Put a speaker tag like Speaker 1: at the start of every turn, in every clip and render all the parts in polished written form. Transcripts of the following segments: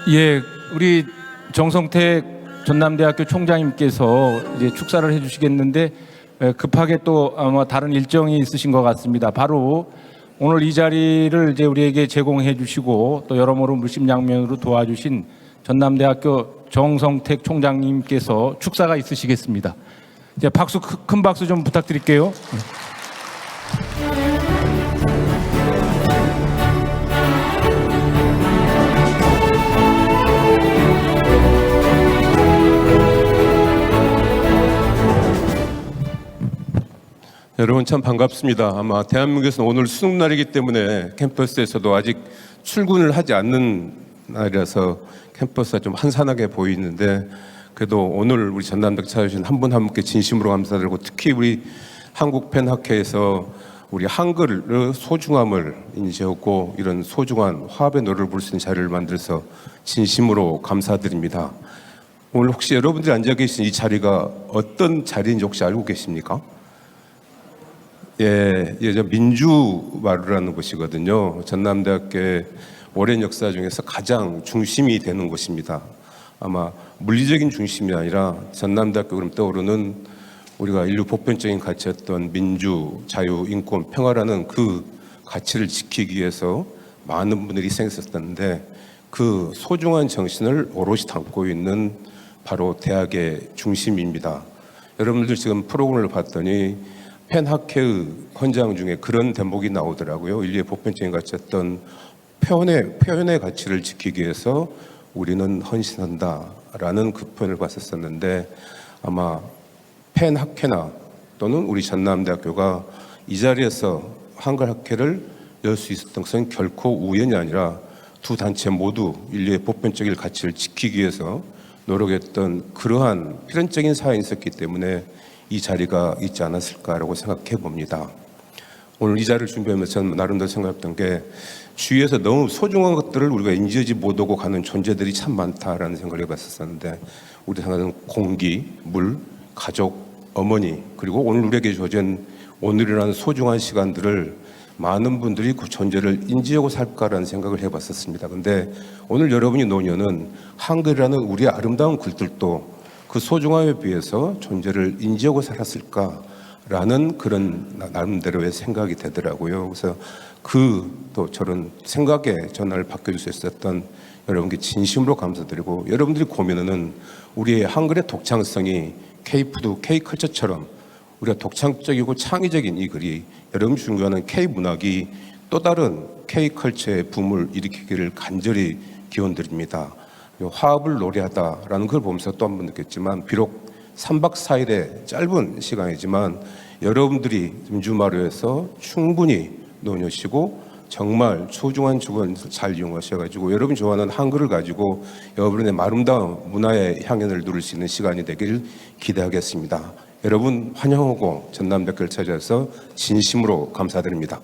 Speaker 1: 예, 우리 정성택 전남대학교 총장님께서 이제 축사를 해주시겠는데 급하게 또 아마 다른 일정이 있으신 것 같습니다. 바로 오늘 이 자리를 이제 우리에게 제공해 주시고 또 여러모로 물심양면으로 도와주신 전남대학교 정성택 총장님께서 축사가 있으시겠습니다. 이제 박수, 큰 박수 좀 부탁드릴게요.
Speaker 2: 여러분 참 반갑습니다. 아마 대한민국에서는 오늘 수능 날이기 때문에 캠퍼스에서도 아직 출근을 하지 않는 날이라서 캠퍼스가 좀 한산하게 보이는데, 그래도 오늘 우리 전남대 찾아주신 한 분 한 분께 진심으로 감사드리고, 특히 우리 한국팬학회에서 우리 한글의 소중함을 인지하고 이런 소중한 화합의 노래를 부를 수 있는 자리를 만들어서 진심으로 감사드립니다. 오늘 혹시 여러분들이 앉아 계신 이 자리가 어떤 자리인지 혹시 알고 계십니까? 예, 저 민주마루라는 곳이거든요. 전남대학교의 오랜 역사 중에서 가장 중심이 되는 곳입니다. 아마 물리적인 중심이 아니라 전남대학교 그럼 떠오르는 우리가 인류 보편적인 가치였던 민주, 자유, 인권, 평화라는 그 가치를 지키기 위해서 많은 분들이 희생했었는데, 그 소중한 정신을 오롯이 담고 있는 바로 대학의 중심입니다. 여러분들 지금 프로그램을 봤더니 팬학회의 헌장 중에 그런 대목이 나오더라고요. 인류의 보편적인 가치였던 표현의 가치를 지키기 위해서 우리는 헌신한다라는 그 표현을 봤었는데, 아마 팬학회나 또는 우리 전남대학교가 이 자리에서 한글학회를 열 수 있었던 것은 결코 우연이 아니라 두 단체 모두 인류의 보편적인 가치를 지키기 위해서 노력했던 그러한 필연적인 사연이 있었기 때문에 이 자리가 있지 않았을까라고 생각해 봅니다. 오늘 이 자리를 준비하면서 저는 나름대로 생각했던 게, 주위에서 너무 소중한 것들을 우리가 인지하지 못하고 가는 존재들이 참 많다라는 생각을 해봤었는데, 우리 생각하는 공기, 물, 가족, 어머니, 그리고 오늘 우리에게 주어진 오늘이라는 소중한 시간들을 많은 분들이 그 존재를 인지하고 살까라는 생각을 해봤었습니다. 근데 오늘 여러분이 노년은 한글이라는 우리의 아름다운 글들도 그 소중함에 비해서 존재를 인지하고 살았을까라는 그런 나름대로의 생각이 되더라고요. 그래서 또 저런 생각에 전화를 바꿔줄 수 있었던 여러분께 진심으로 감사드리고, 여러분들이 고민하는 우리의 한글의 독창성이 K푸드, K컬처처럼 우리가 독창적이고 창의적인 이 글이 여러분이 중요하는 K문학이 또 다른 K컬처의 붐을 일으키기를 간절히 기원드립니다. 화합을 노래하다라는 걸 보면서 또 한 번 느꼈지만, 비록 3박 4일의 짧은 시간이지만 여러분들이 민주마루에서 충분히 노녀시고 정말 소중한 주권을 잘 이용하셔가지고 여러분이 좋아하는 한글을 가지고 여러분의 아름다운 문화의 향연을 누릴 수 있는 시간이 되기를 기대하겠습니다. 여러분 환영하고 전남대학교를 찾아서 진심으로 감사드립니다.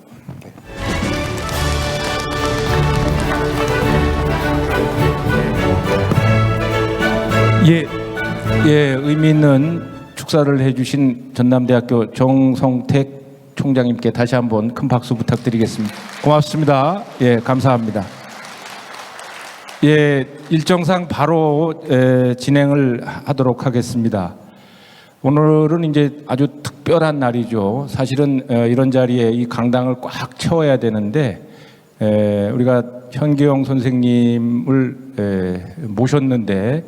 Speaker 1: 예, 의미 있는 축사를 해주신 전남대학교 정성택 총장님께 다시 한번 큰 박수 부탁드리겠습니다. 고맙습니다. 예, 감사합니다. 예, 일정상 바로 진행을 하도록 하겠습니다. 오늘은 이제 아주 특별한 날이죠. 사실은 이런 자리에 이 강당을 꽉 채워야 되는데 우리가 현기영 선생님을 모셨는데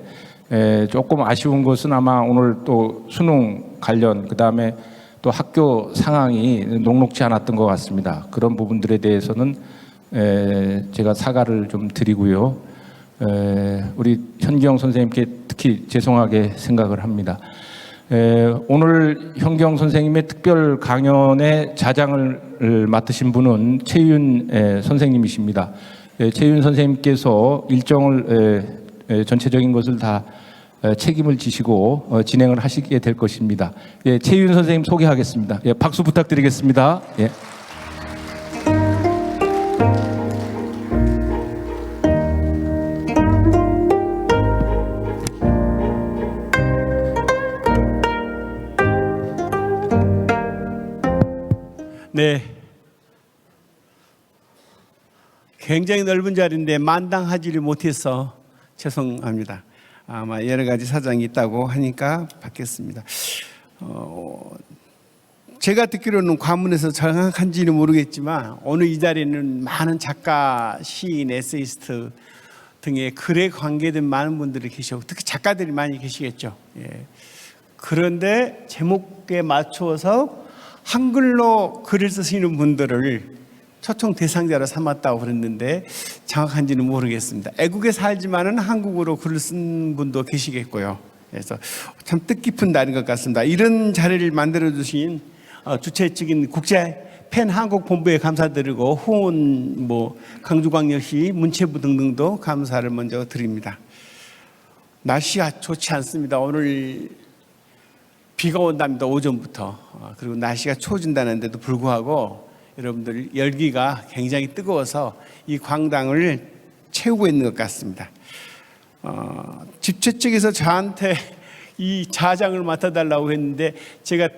Speaker 1: 조금 아쉬운 것은 아마 오늘 또 수능 관련, 그 다음에 또 학교 상황이 녹록지 않았던 것 같습니다. 그런 부분들에 대해서는 제가 사과를 좀 드리고요. 우리 현기영 선생님께 특히 죄송하게 생각을 합니다. 오늘 현기영 선생님의 특별 강연의 자장을 맡으신 분은 최윤 선생님이십니다. 최윤 선생님께서 일정을 전체적인 것을 다 책임을 지시고 진행을 하시게 될 것입니다. 예, 최윤 선생님 소개하겠습니다. 예, 박수 부탁드리겠습니다. 예.
Speaker 3: 네, 굉장히 넓은 자리인데 만당하지를 못해서 죄송합니다. 아마 여러 가지 사정이 있다고 하니까 받겠습니다. 제가 듣기로는 과문에서 정확한지는 모르겠지만 오늘 이 자리에는 많은 작가, 시인, 에세이스트 등의 글에 관계된 많은 분들이 계시고 특히 작가들이 많이 계시겠죠. 예. 그런데 제목에 맞추어서 한글로 글을 쓰시는 분들을 초청 대상자로 삼았다고 그랬는데 정확한지는 모르겠습니다. 애국에 살지만은 한국어로 글을 쓴 분도 계시겠고요. 그래서 참 뜻깊은 날인 것 같습니다. 이런 자리를 만들어 주신 주최 측인 국제 팬 한국 본부에 감사드리고 후원 강주광역시 문체부 등등도 감사를 먼저 드립니다. 날씨가 좋지 않습니다. 오늘 비가 온답니다. 오전부터. 그리고 날씨가 추워진다는데도 불구하고 여러분들 열기가 굉장히 뜨거워서 이 광장을 채우고 있는 것 같습니다. 집체 측에서 저한테 이 자장을 맡아달라고 했는데 제가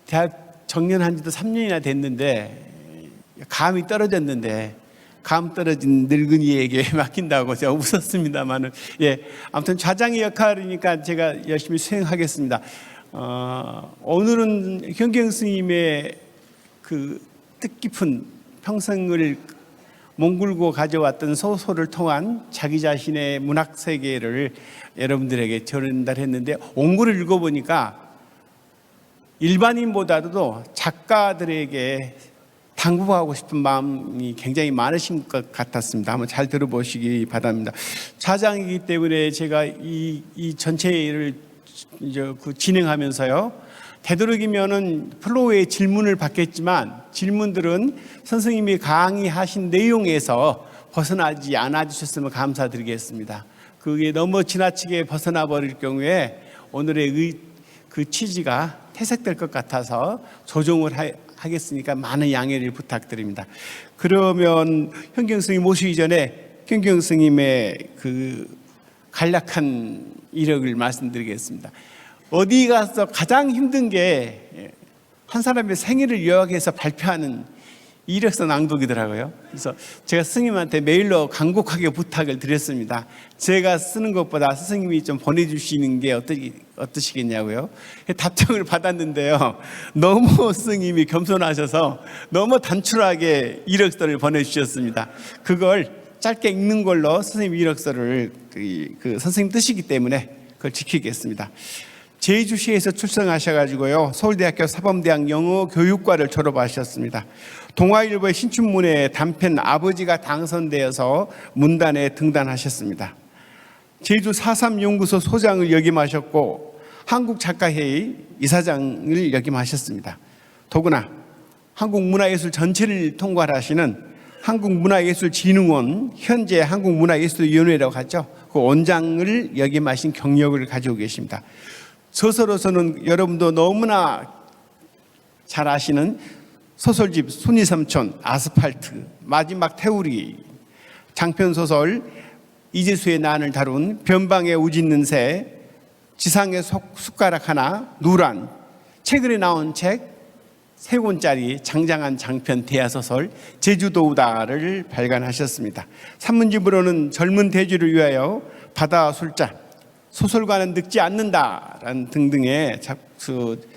Speaker 3: 대학 정년한 지도 3년이나 됐는데 감이 떨어졌는데 감 떨어진 늙은이에게 맡긴다고 제가 웃었습니다만은 아무튼 좌장의 역할이니까 제가 열심히 수행하겠습니다. 오늘은 현경 스님의 그 뜻깊은 평생을 몽글고 가져왔던 소설을 통한 자기 자신의 문학 세계를 여러분들에게 전달했는데 원고를 읽어보니까 일반인보다도 작가들에게 당부하고 싶은 마음이 굉장히 많으신 것 같았습니다. 한번 잘 들어보시기 바랍니다. 차장이기 때문에 제가 이 전체를 진행하면서요. 되도록이면은 플로우의 질문을 받겠지만 질문들은 선생님이 강의하신 내용에서 벗어나지 않아 주셨으면 감사드리겠습니다. 그게 너무 지나치게 벗어나 버릴 경우에 오늘의 그 취지가 퇴색될 것 같아서 조정을 하겠으니까 많은 양해를 부탁드립니다. 그러면 현경 스님 모시기 전에 현경 스님의 그 간략한 이력을 말씀드리겠습니다. 어디 가서 가장 힘든 게 한 사람의 생일을 요약해서 발표하는 이력서 낭독이더라고요. 그래서 제가 스님한테 메일로 간곡하게 부탁을 드렸습니다. 제가 쓰는 것보다 스님이 좀 보내주시는 게 어떠시겠냐고요. 답장을 받았는데요. 너무 스님이 겸손하셔서 너무 단출하게 이력서를 보내주셨습니다. 그걸 짧게 읽는 걸로 선생님 이력서를 그 선생님 뜻이기 때문에 그걸 지키겠습니다. 제주시에서 출생하셔가지고요. 서울대학교 사범대학 영어교육과를 졸업하셨습니다. 동아일보의 신춘문예 단편 아버지가 당선되어서 문단에 등단하셨습니다. 제주 4.3 연구소 소장을 역임하셨고 한국작가회의 이사장을 역임하셨습니다. 더구나 한국문화예술 전체를 통괄하시는 한국문화예술진흥원, 현재 한국문화예술위원회라고 하죠. 그 원장을 역임하신 경력을 가지고 계십니다. 저서로서는 여러분도 너무나 잘 아시는 소설집 순이삼촌, 아스팔트, 마지막 태우리, 장편소설 이재수의 난을 다룬 변방에 우짖는 새, 지상의 숟가락 하나, 누란, 최근에 나온 책 3권짜리 장장한 장편 대하소설 제주도우다를 발간하셨습니다. 산문집으로는 젊은 대지를 위하여 바다 술자, 소설가는 늙지 않는다라는 등등의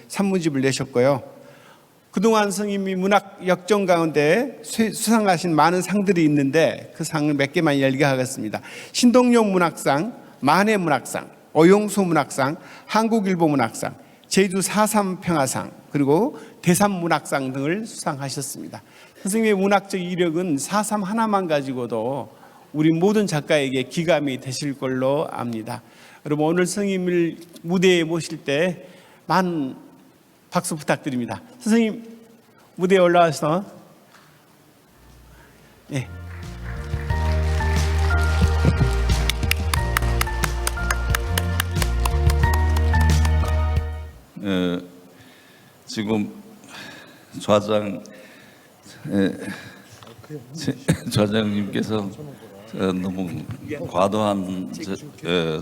Speaker 3: 산문집을 내셨고요. 그동안 스님이 문학 역정 가운데 수상하신 많은 상들이 있는데 그 상을 몇 개만 열거하겠습니다. 신동영 문학상, 만해 문학상, 어용수 문학상, 한국일보 문학상, 제주 4.3 평화상, 그리고 대삼 문학상 등을 수상하셨습니다. 선생님의 문학적 이력은 4.3 하나만 가지고도 우리 모든 작가에게 기감이 되실 걸로 압니다. 여러분 오늘 선생님을 무대에 모실 때 많은 박수 부탁드립니다. 선생님 무대에 올라와서
Speaker 4: 지금 좌장님께서 너무 과도한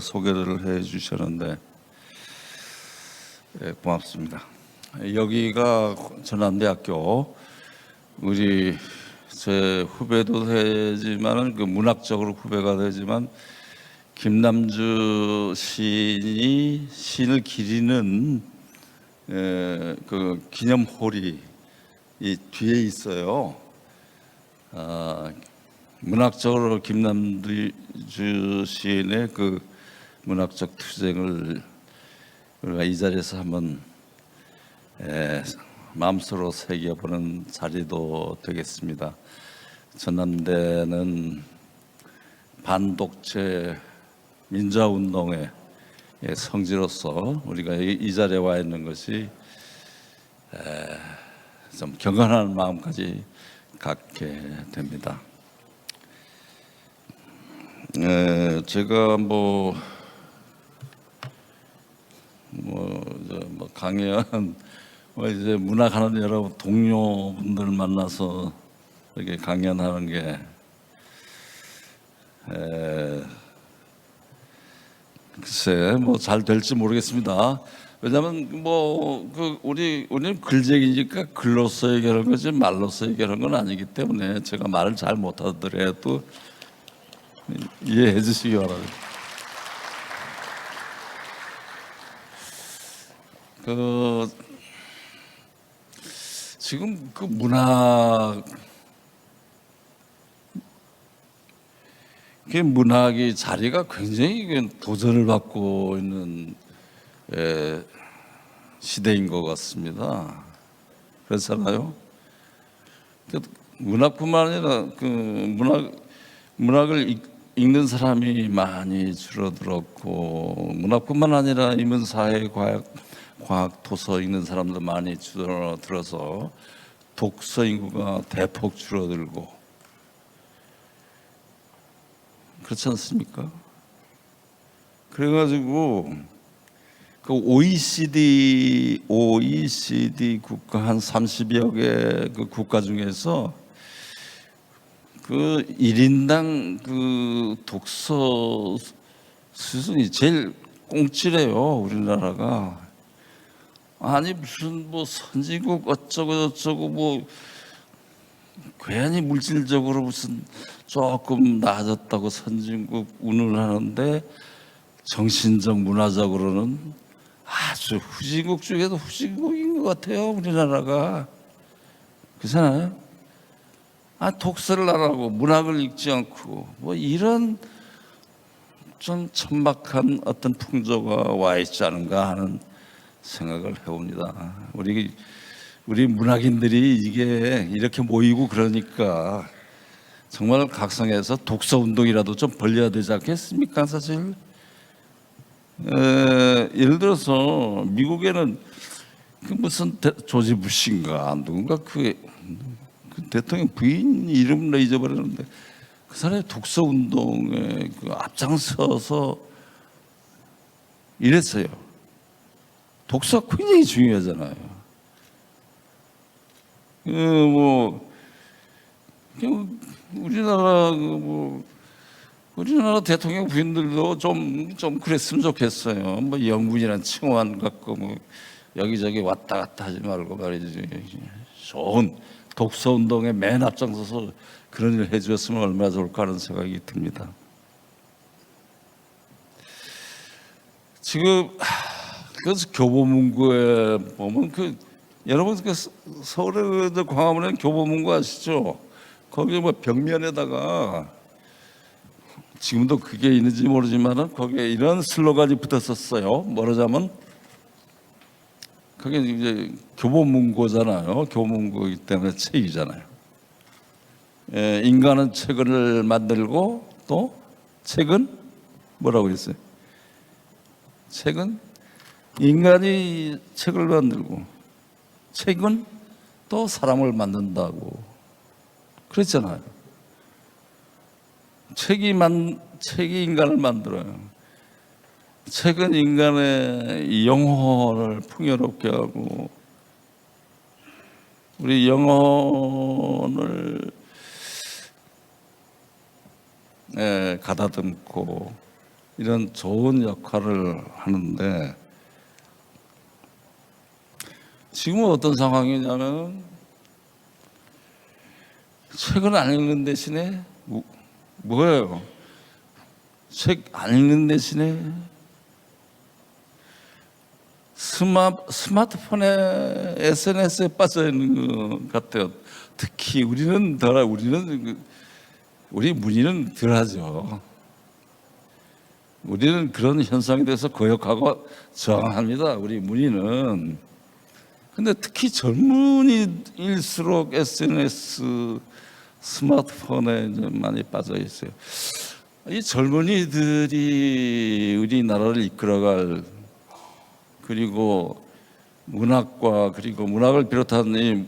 Speaker 4: 소개를 해 주셨는데 고맙습니다. 여기가 전남대학교, 우리 제 후배도 되지만은 그 문학적으로 후배가 되지만 김남주 시인이 시인을 기리는 그 기념홀이 이 뒤에 있어요. 문학적으로 김남주 시인의 그 문학적 투쟁을 우리가 이 자리에서 한번 마음속으로 새겨보는 자리도 되겠습니다. 전남대는 반독재 민주화운동의 성지로서 우리가 이 자리에 와 있는 것이 좀 경건한 마음까지 갖게 됩니다. 제가 강연 이제 문학하는 여러 동료분들 만나서 이렇게 강연하는 게 글쎄 잘 될지 모르겠습니다. 왜냐하면 우리는 글쟁이니까 글로써 얘기하는 거지 말로써 얘기하는 건 아니기 때문에 제가 말을 잘 못하더라도 이해해 주시기 바랍니다. 지금 그 문학이 자리가 굉장히 도전을 받고 있는 시대인 것 같습니다. 그렇잖아요. 문학뿐만 아니라 문학을 읽는 사람이 많이 줄어들었고, 문학뿐만 아니라 인문사회, 과학, 도서 읽는 사람도 많이 줄어들어서 독서 인구가 대폭 줄어들고 그렇지 않습니까? 그래가지고 그 OECD 국가 한 30여 개 그 국가 중에서 그 1인당 그 독서 수준이 제일 꽁치래요, 우리나라가. 아니 무슨 선진국 어쩌고 괜히 물질적으로 무슨 조금 나아졌다고 선진국 운운을 하는데 정신적 문화적으로는 아주 후진국 중에도 후진국인 것 같아요, 우리나라가. 그렇잖아요. 독서를 안 하고 문학을 읽지 않고 이런 좀 천박한 어떤 풍조가 와 있지 않은가 하는 생각을 해봅니다. 우리 문학인들이 이게 이렇게 모이고 그러니까 정말 각성해서 독서 운동이라도 좀 벌려야 되지 않겠습니까, 사실? 예를 들어서 미국에는 무슨 조지 부시인가 누군가 그 대통령 부인 이름을 잊어버렸는데 그 사람이 독서 운동에 앞장서서 이랬어요. 독서가 굉장히 중요하잖아요. 우리나라 대통령 부인들도 좀 그랬으면 좋겠어요. 영분이란 칭호안 갖고 여기저기 왔다 갔다 하지 말고 말이지. 좋은 독서 운동에 맨 앞장서서 그런 일을 해주었으면 얼마나 좋을까 하는 생각이 듭니다. 지금 그래서 교보문고에 보면 여러분 서울의 광화문에 교보문고 아시죠? 거기 벽면에다가 지금도 그게 있는지 모르지만은 거기에 이런 슬로건이 붙었었어요. 뭐라자면 그게 이제 교보문고잖아요. 교보문고이기 때문에 책이잖아요. 인간은 책을 만들고 또 책은 뭐라고 했어요? 책은 인간이 책을 만들고 책은 또 사람을 만든다고 그랬잖아요. 책이 인간을 만들어요. 책은 인간의 영혼을 풍요롭게 하고 우리 영혼을 가다듬고 이런 좋은 역할을 하는데 지금은 어떤 상황이냐면 책을 안 읽는 대신에 뭐예요? 책 안 읽는 대신에 스마트폰에 SNS에 빠져 있는 것 같아요. 특히 우리 문의는 덜하죠. 우리는 그런 현상에 대해서 거역하고 저항합니다. 우리 문의는. 근데 특히 젊은이일수록 SNS, 스마트폰에 많이 빠져 있어요. 이 젊은이들이 우리나라를 이끌어갈, 그리고 문학과 그리고 문학을 비롯한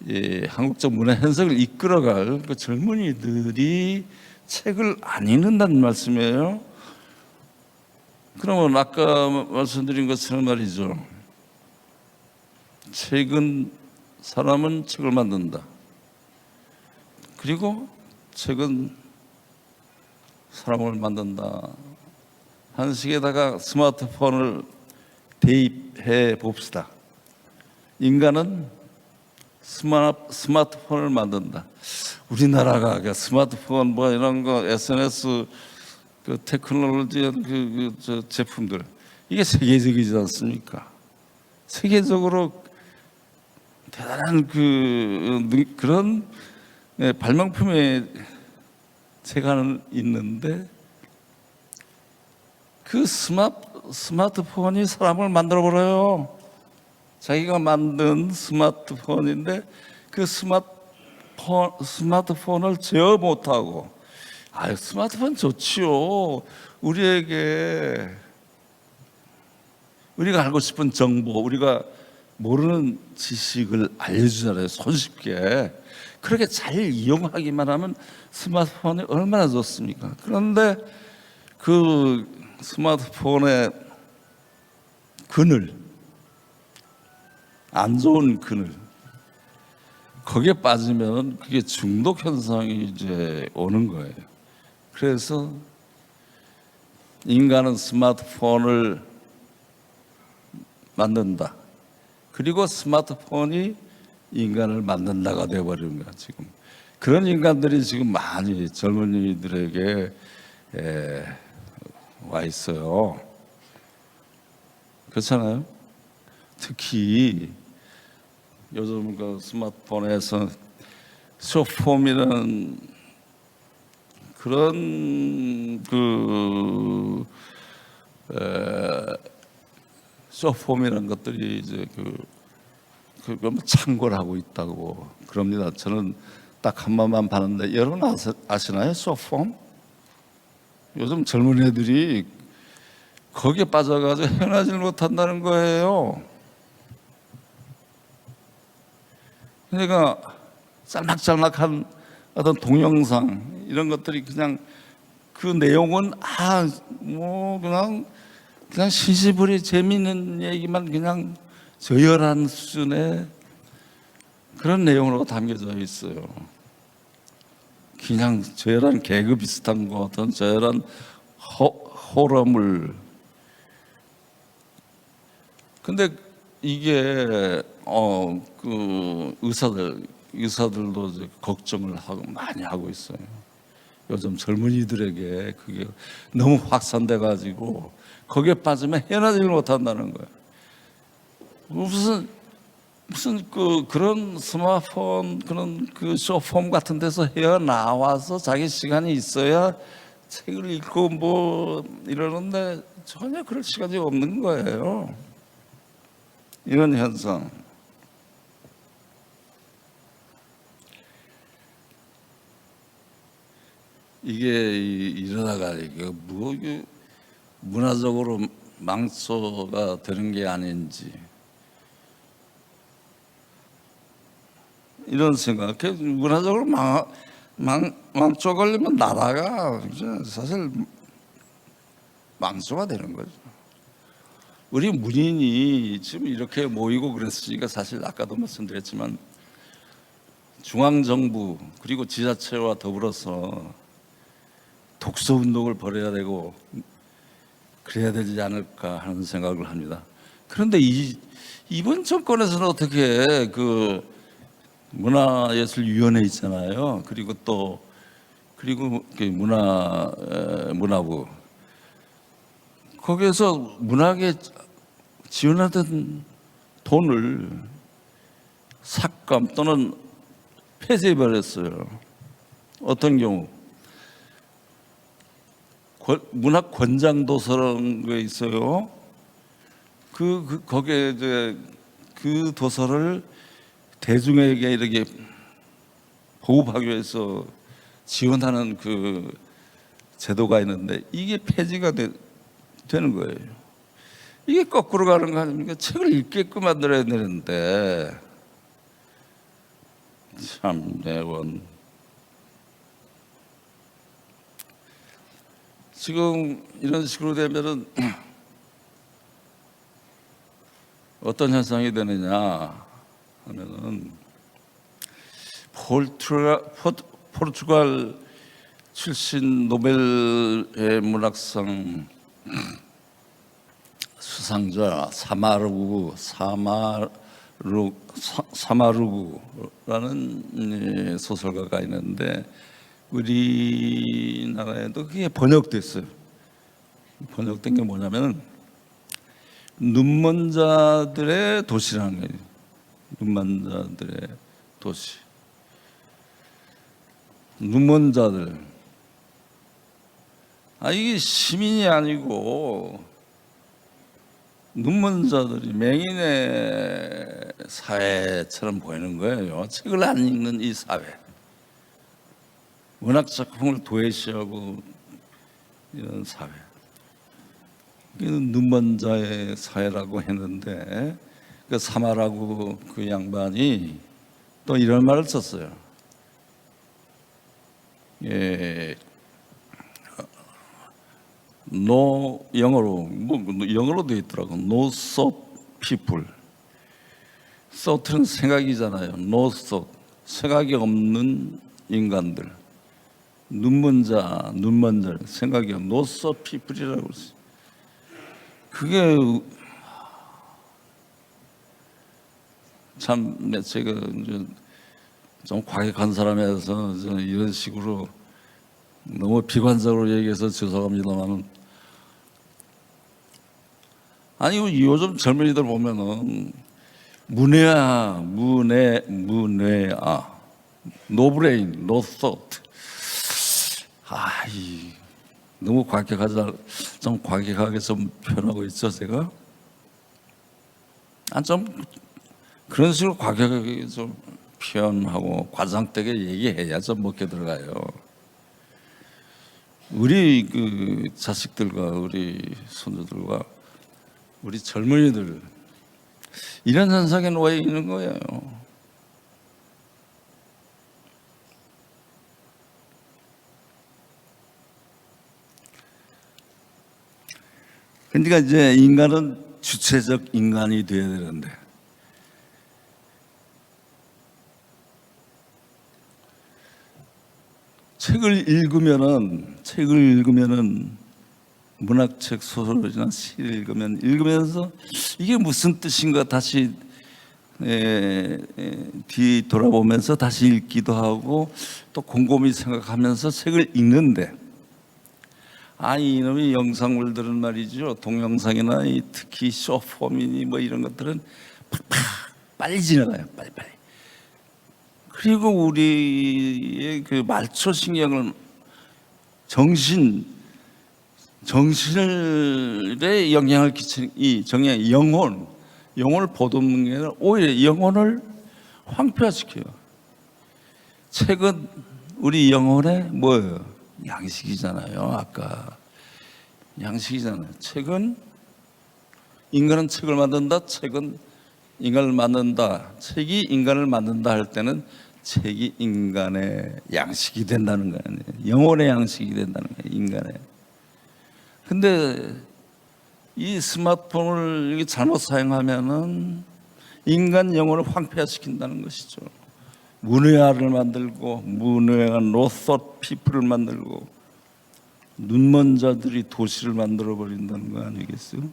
Speaker 4: 이 한국적 문화 현상을 이끌어갈 그 젊은이들이 책을 안 읽는다는 말씀이에요. 그러면 아까 말씀드린 것처럼 말이죠. 사람은 책을 만든다. 그리고 책은 사람을 만든다. 한 식에다가 스마트폰을 대입해 봅시다. 인간은 스마트폰을 만든다. 우리나라가 그 스마트폰 뭐 이런 거 SNS 그 테크놀로지 저 제품들 이게 세계적이지 않습니까? 세계적으로 대단한 그런 발명품의 세계는 있는데 그 스마트폰이 사람을 만들어 버려요. 자기가 만든 스마트폰인데 그 스마트폰을 제어 못하고, 스마트폰 좋지요. 우리에게 우리가 알고 싶은 정보, 우리가 모르는 지식을 알려주잖아요. 손쉽게. 그렇게 잘 이용하기만 하면 스마트폰이 얼마나 좋습니까? 그런데 그 스마트폰의 안 좋은 그늘, 거기에 빠지면 그게 중독 현상이 이제 오는 거예요. 그래서 인간은 스마트폰을 만든다. 그리고 스마트폰이 인간을 만든다가 되어버리는 거야, 지금. 그런 인간들이 지금 많이 젊은이들에게 와 있어요. 그렇잖아요? 특히 요즘 그 스마트폰에서 숏폼이라는 그런 숏폼이라는 것들이 이제 그거 참고를 하고 있다고 그럽니다. 저는 딱 한 번만 봤는데 여러분 아시나요? 숏폼? 요즘 젊은 애들이 거기에 빠져가지고 헤어나질 못한다는 거예요. 그러니까 짤막짤막한 어떤 동영상 이런 것들이 그냥 그 내용은 그냥 시시부리 재미있는 얘기만 그냥 저열한 수준의 그런 내용으로 담겨져 있어요. 그냥 저열한 개그 비슷한 것 같은 저열한 호러물. 근데 이게 그 의사들도 이제 걱정을 많이 하고 있어요. 요즘 젊은이들에게 그게 너무 확산돼 가지고 거기에 빠지면 헤어나지를 못한다는 거예요. 무슨 그런 스마트폰 그런 그 숏폼 같은 데서 헤어나와서 자기 시간이 있어야 책을 읽고 뭐 이러는데 전혀 그럴 시간이 없는 거예요. 이런 현상. 이게 이러다가 이게 문화적으로 망초가 되는 게 아닌지 이런 생각. 문화적으로 망초 걸리면 나라가 사실 망초가 되는 거죠. 우리 문인이 지금 이렇게 모이고 그랬으니까 사실 아까도 말씀드렸지만 중앙정부 그리고 지자체와 더불어서 독서 운동을 벌여야 되고 그래야 되지 않을까 하는 생각을 합니다. 그런데 이번 정권에서는 어떻게 그 문화예술위원회 있잖아요. 그리고 또 그리고 그 문화부 거기에서 문학에 지원하던 돈을 삭감 또는 폐쇄해 버렸어요. 어떤 경우 문학 권장 도서라는 게 있어요. 거기에 이제 그 도서를 대중에게 이렇게 보급하기 위해서 지원하는 그 제도가 있는데 이게 폐지가 되는 거예요. 이게 거꾸로 가는 거 아닙니까? 책을 읽게끔 만들어야 되는데 참 매번 지금 이런 식으로 되면은 어떤 현상이 되느냐 하면은 포르투갈 출신 노벨의 문학상 수상자 사마루구라는 소설가가 있는데 우리나라에도 그게 번역됐어요. 번역된 게 뭐냐면 눈먼 자들의 도시라는 거예요. 눈먼 자들의 도시. 눈먼 자들. 이게 시민이 아니고 눈먼 자들이 맹인의 사회처럼 보이는 거예요. 책을 안 읽는 이 사회. 문학 작품을 도외시하고 이런 사회. 눈먼 자의 사회라고 했는데 그 사마라고 그 양반이 또 이런 말을 썼어요. 영어로 영어로 돼 있더라고. No thought people. thought는 생각이잖아요. No thought. 생각이 없는 인간들. 눈먼 자, 생각이 없는 no thought people이라고 그랬어요. 그게 참 제가 좀 과격한 사람이라서 이런 식으로 너무 비관적으로 얘기해서 죄송합니다만 요즘 젊은이들 보면은 문외아 노브레인 노소트 너무 좀 과격하게 좀 표현하고 있죠 제가. 좀 그런 식으로 과격하게 좀 표현하고 과장되게 얘기해야 좀 먹게 들어가요. 우리 그 자식들과 우리 손주들과 우리 젊은이들 이런 현상에 놓여 있는 거예요. 그러니까 이제 인간은 주체적 인간이 되어야 되는데 책을 읽으면은 문학책 소설이나 시를 읽으면서 이게 무슨 뜻인가 다시 뒤돌아보면서 다시 읽기도 하고 또 곰곰이 생각하면서 책을 읽는데 이놈의 영상물들은 말이죠. 동영상이나 특히 쇼폼이니 뭐 이런 것들은 팍팍 빨리 지나가요. 빨리빨리. 그리고 우리의 그 말초신경을 정신에 영향을 끼치는 이 영혼을 보듬는 게 아니라 오히려 영혼을 황폐화시켜요. 책은 우리 영혼의 뭐예요? 양식이잖아요. 아까 양식이잖아요. 인간은 책을 만든다. 책은 인간을 만든다. 책이 인간을 만든다 할 때는 책이 인간의 양식이 된다는 거 아니에요. 영혼의 양식이 된다는 거예요. 인간의. 근데 이 스마트폰을 잘못 사용하면은 인간 영혼을 황폐화시킨다는 것이죠. 문외아를 만들고 문외아 노소트 피플을 만들고 눈먼 자들이 도시를 만들어 버린다는 거 아니겠어요?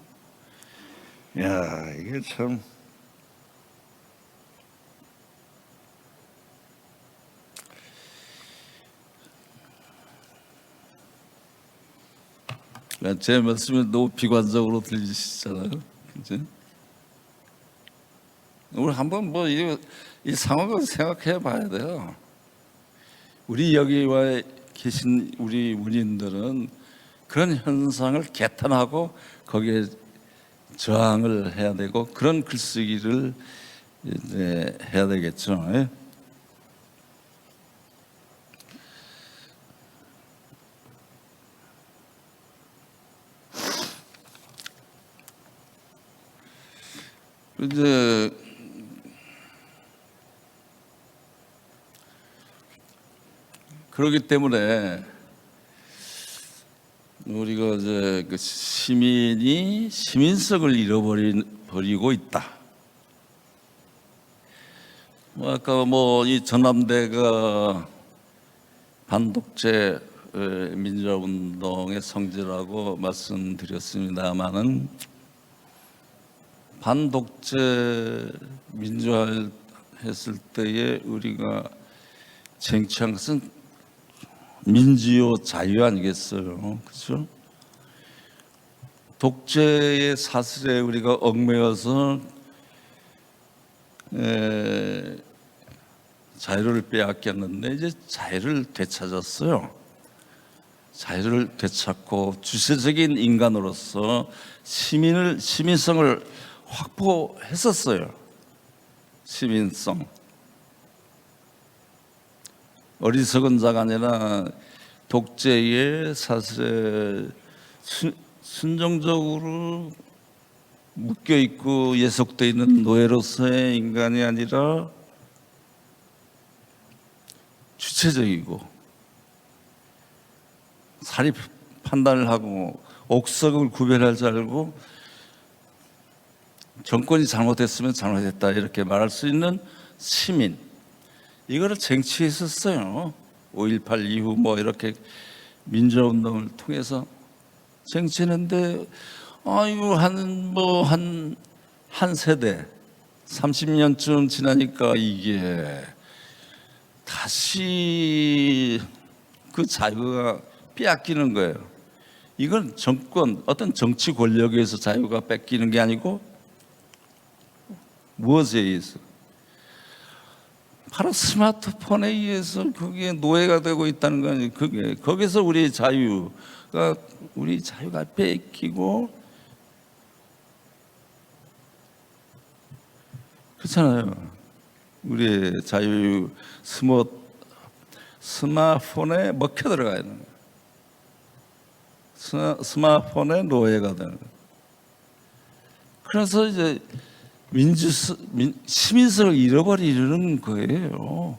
Speaker 4: 야, 이게 참 그러니까 제 말씀이 너무 비관적으로 들리시잖아요. 그지? 우리 한번 뭐 이 상황을 생각해 봐야 돼요. 우리 여기 와 계신 우리 문인들은 그런 현상을 개탄하고 거기에 저항을 해야 되고 그런 글쓰기를 이제 해야 되겠죠. 예? 이제 그렇기 때문에 우리가 이제 그 시민이 시민성을 잃어버리고 있다. 뭐 아까 뭐 이 전남대가 반독재 민주화운동의 성지라고 말씀드렸습니다마는 반독재 민주화했을 때에 우리가 쟁취한 것은 민주요 자유 아니겠어요, 그렇죠? 독재의 사슬에 우리가 얽매여서 자유를 빼앗겼는데 이제 자유를 되찾았어요. 자유를 되찾고 주체적인 인간으로서 시민성을 확보했었어요. 시민성. 어리석은 자가 아니라 독재의 사슬에 순종적으로 묶여 있고 예속되어 있는 노예로서의 인간이 아니라 주체적이고 사리 판단을 하고 옥석을 구별할 줄 알고 정권이 잘못했으면 잘못했다 이렇게 말할 수 있는 시민, 이거를 쟁취했었어요. 5.18 이후 뭐 이렇게 민주화운동을 통해서 쟁취했는데 이거 한 세대 30년쯤 지나니까 이게 다시 그 자유가 빼앗기는 거예요. 이건 어떤 정치 권력에서 자유가 뺏기는 게 아니고 무엇에 의해서? 바로 스마트폰에 의해서 그게 노예가 되고 있다는 거 아니에요. 거기서 우리 자유가 뺏기고 그렇잖아요. 우리의 자유 스마트폰에 먹혀 들어가야 되는 거예요. 스마트폰에 노예가 되는 거예요. 그래서 이제 시민성을 잃어버리는 거예요.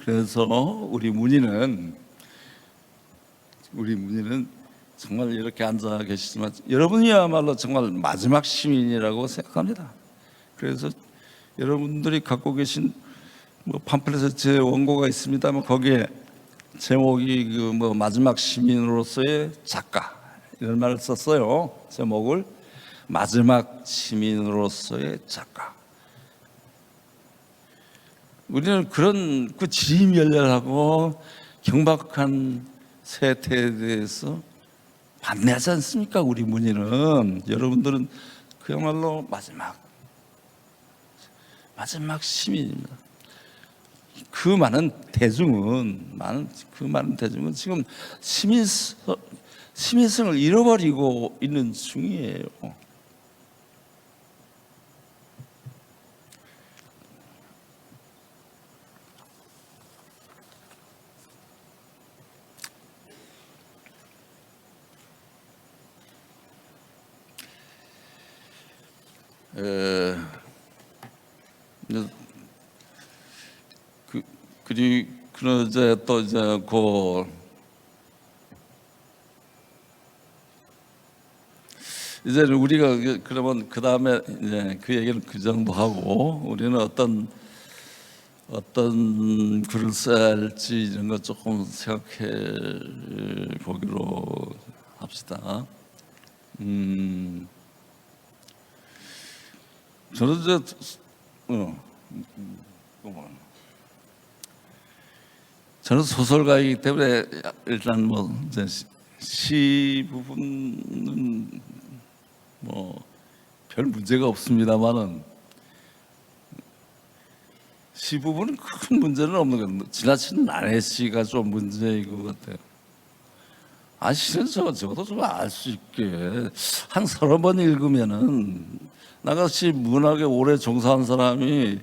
Speaker 4: 그래서 우리 문인은 정말 이렇게 앉아 계시지만 여러분이야말로 정말 마지막 시민이라고 생각합니다. 그래서 여러분들이 갖고 계신 뭐 팜플렛에 제 원고가 있습니다만 거기에 제목이 마지막 시민으로서의 작가 이런 말을 썼어요. 제목을 마지막 시민으로서의 작가. 우리는 그런 그 지리멸렬하고 경박한 세태에 대해서 반대하지 않습니까? 우리 문인은. 여러분들은 그야말로 마지막 시민입니다. 그 많은 대중은 지금 시민성을 잃어버리고 있는 중이에요. 그러자 또 이제 이제 우리가 그러면 그 다음에 이제 그 얘기는 그 정도 하고 우리는 어떤 글을 써야 할지 이런 거 조금 생각해 보기로 합시다. 저는 이제 저는 소설가이기 때문에 일단 뭐 이제 시 부분은 뭐 별 문제가 없습니다만은 시 부분은 큰 문제는 없는 것. 지나친 난해시가 좀 문제인 것 같아요. 실은 저도 좀 알 수 있게 한 30번 읽으면은 나같이 문학에 오래 종사한 사람이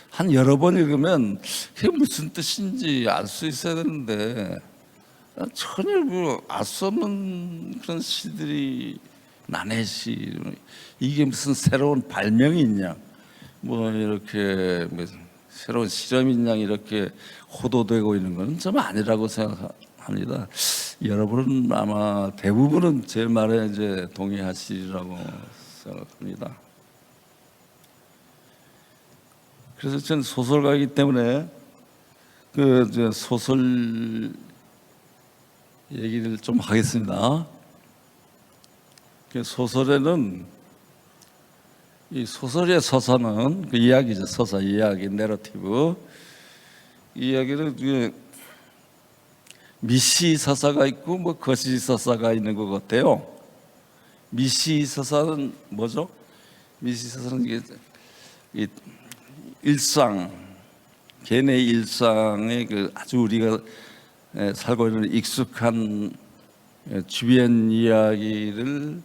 Speaker 4: 한 여러 번 읽으면 그게 무슨 뜻인지 알 수 있어야 되는데 전혀 알 수 없는 그런 시들이 난해시, 이게 무슨 새로운 발명이 있냐, 뭐 이렇게 새로운 실험이 있냐 이렇게 호도되고 있는 건 좀 아니라고 생각합니다. 여러분은 아마 대부분은 제 말에 이제 동의하시리라고 생각합니다. 그래서 저는 소설가이기 때문에 그 소설 얘기를 좀 하겠습니다. 그 소설에는 이 소설의 서사는 그 이야기죠. 서사 이야기, 내러티브 이야기는 그 미시 서사가 있고 뭐 거시 서사가 있는 것 같아요. 미시 서사는 뭐죠? 미시 서사는 이게 이 일상, 개인의 일상의 그 아주 우리가 살고 있는 익숙한 주변 이야기를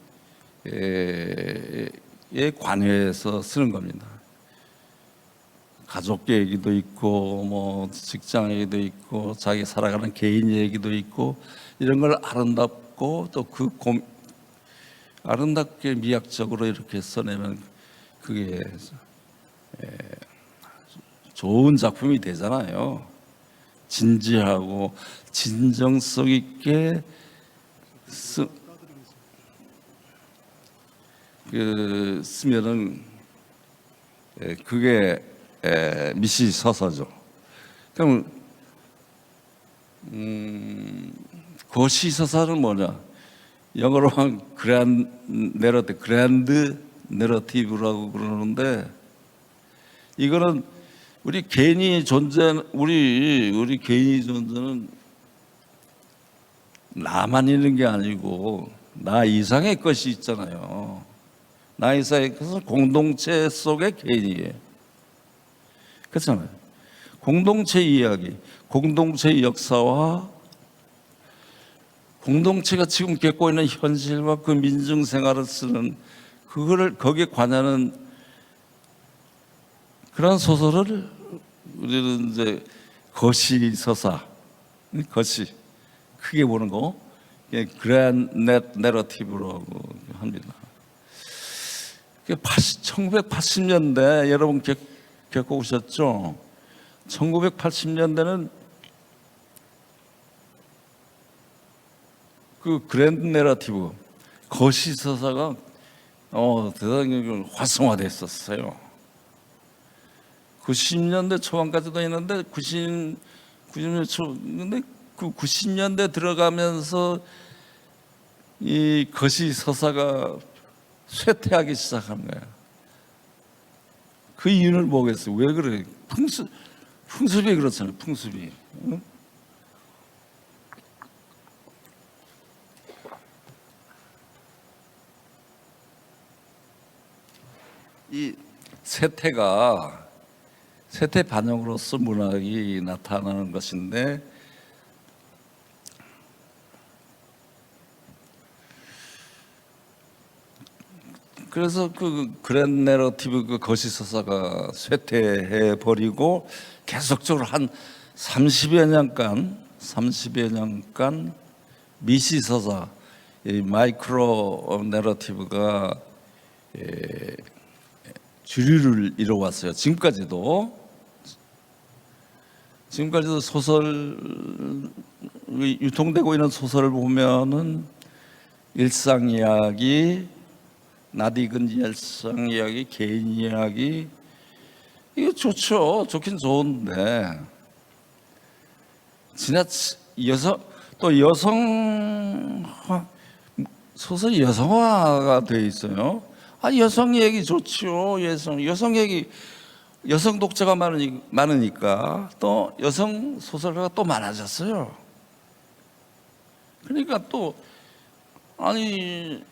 Speaker 4: 관여해서 쓰는 겁니다. 가족 얘기도 있고 뭐 직장 얘기도 있고 자기 살아가는 개인 얘기도 있고 이런 걸 아름답고 또 그 아름답게 미학적으로 이렇게 써내면 그게 좋은 작품이 되잖아요. 진지하고 진정성 있게 쓰면은 그게 미시 서사죠. 그럼 거시 서사는 뭐냐? 영어로 하면 그랜드 내러티브라고 그러는데 이거는 우리 개인이 우리 개인이 존재는 나만 있는 게 아니고 나 이상의 것이 있잖아요. 나 이상의 것은 공동체 속의 개인이에요. 그렇잖아요. 공동체 이야기, 공동체 역사와 공동체가 지금 겪고 있는 현실과 그 민중 생활을 쓰는 그거를 거기에 관여하는 그런 소설을 우리는 이제 거시 서사, 거시 크게 보는 거, 그랜드 내러티브라고 합니다. 1980년대 여러분 겪어오셨죠? 1980년대는 그 그랜드 내러티브 거시 서사가 대단히 활성화됐었어요. 90년대 초반까지도 있는데 90년대 초 근데 그 90년대 들어가면서 이 거시 서사가 쇠퇴하기 시작한 거야. 그 이유를 뭐겠어요? 왜 그래? 풍습이 그렇잖아요. 풍습이. 응? 이 세태 반영으로서 문학이 나타나는 것인데 그래서 그 그랜드 내러티브 그 거시 서사가 쇠퇴해 버리고 계속적으로 한 30여 년간 미시 서사, 이 마이크로 내러티브가 주류를 이뤄왔어요. 지금까지도 소설 유통되고 있는 소설을 보면은 일상 이야기, 낯익은 일상 이야기, 개인 이야기 이거 좋죠. 좋긴 좋은데 여성 소설이 여성화가 돼 있어요. 여성 얘기 좋죠. 여성 얘기, 여성 독자가 많으니까 또 여성 소설가가 또 많아졌어요. 그러니까 또 아니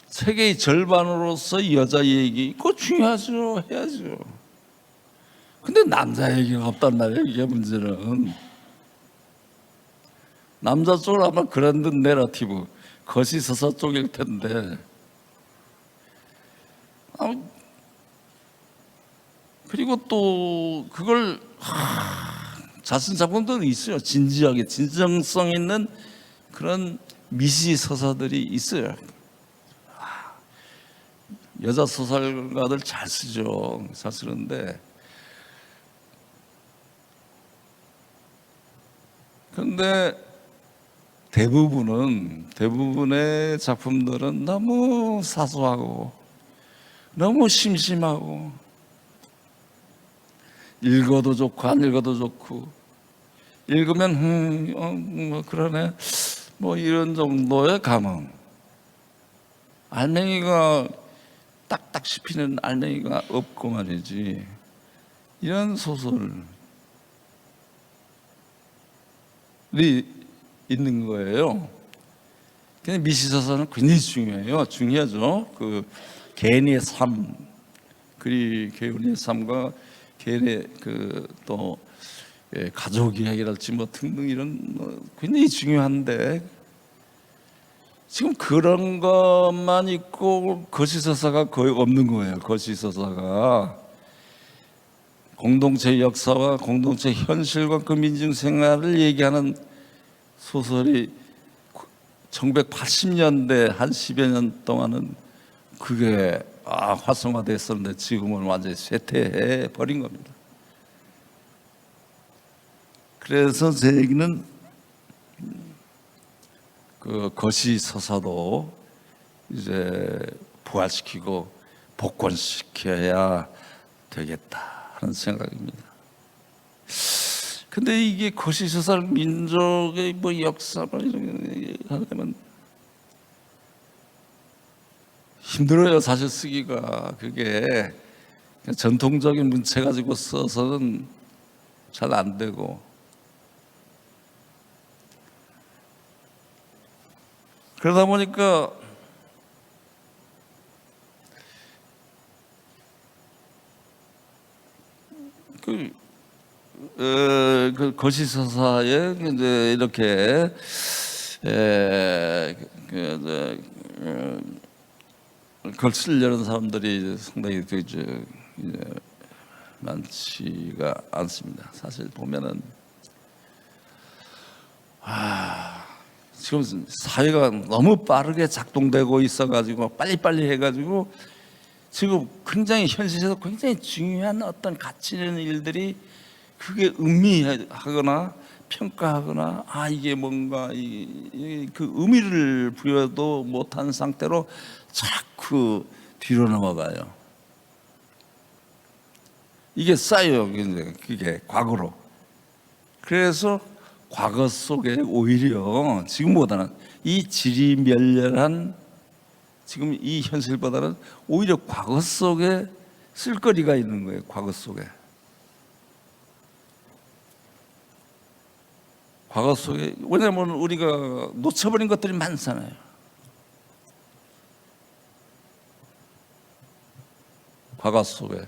Speaker 4: 세계의 절반으로서 여자 얘기 그거 중요하죠. 해야죠. 근데 남자 얘기가 없단 말이에요. 이게 문제는 남자 쪽으로 아마 그랜드 내러티브 거시서서 쪽일 텐데 그리고 또 그걸 자신 작품들이 있어요. 진지하게 진정성 있는 그런 미시 서사들이 있어요. 여자 소설가들 잘 쓰죠. 잘 쓰는데 그런데 대부분의 작품들은 너무 사소하고 너무 심심하고 읽어도 좋고 안 읽어도 좋고 읽으면 뭐 그러네 뭐 이런 정도의 감흥. 알맹이가 딱딱 씹히는 알맹이가 없고 말이지. 이런 소설이 있는 거예요. 근데 미시서사는 굉장히 중요해요. 중요하죠. 그 개인의 삶, 개인의 삶과 개인의 또 가족 이야기랄지 뭐 등등 이런 굉장히 중요한데 지금 그런 것만 있고 거시서사가 거의 없는 거예요. 거시서사가 공동체 역사와 공동체 현실과 그 민중 생활을 얘기하는 소설이 1980년대 한 10여 년 동안은 그게 활성화됐었는데 지금은 완전히 쇠퇴해 버린 겁니다. 그래서 제 얘기는 그 거시서사도 이제 부활시키고 복권시켜야 되겠다 하는 생각입니다. 근데 이게 거시서사 민족의 뭐 역사 이런 하려면 힘들어요. 사실 쓰기가 그게 전통적인 문체 가지고 써서는 잘 안 되고 그러다 보니까 그 거시서사에 이제 이렇게 그걸 쓰려는 사람들이 상당히 이제 많지가 않습니다. 사실 보면은 지금 사회가 너무 빠르게 작동되고 있어가지고 빨리빨리 해가지고 지금 굉장히 현실에서 굉장히 중요한 어떤 가치 있는 일들이 그게 음미하거나 평가하거나 이게 뭔가 그 의미를 부여도 못한 상태로 자꾸 뒤로 넘어가요. 이게 쌓여요. 그게 과거로. 그래서 과거 속에 오히려 지금보다는 이 지리멸렬한 지금 이 현실보다는 오히려 과거 속에 쓸거리가 있는 거예요. 과거 속에. 과거 속에 왜냐하면 우리가 놓쳐버린 것들이 많잖아요. 과거 속에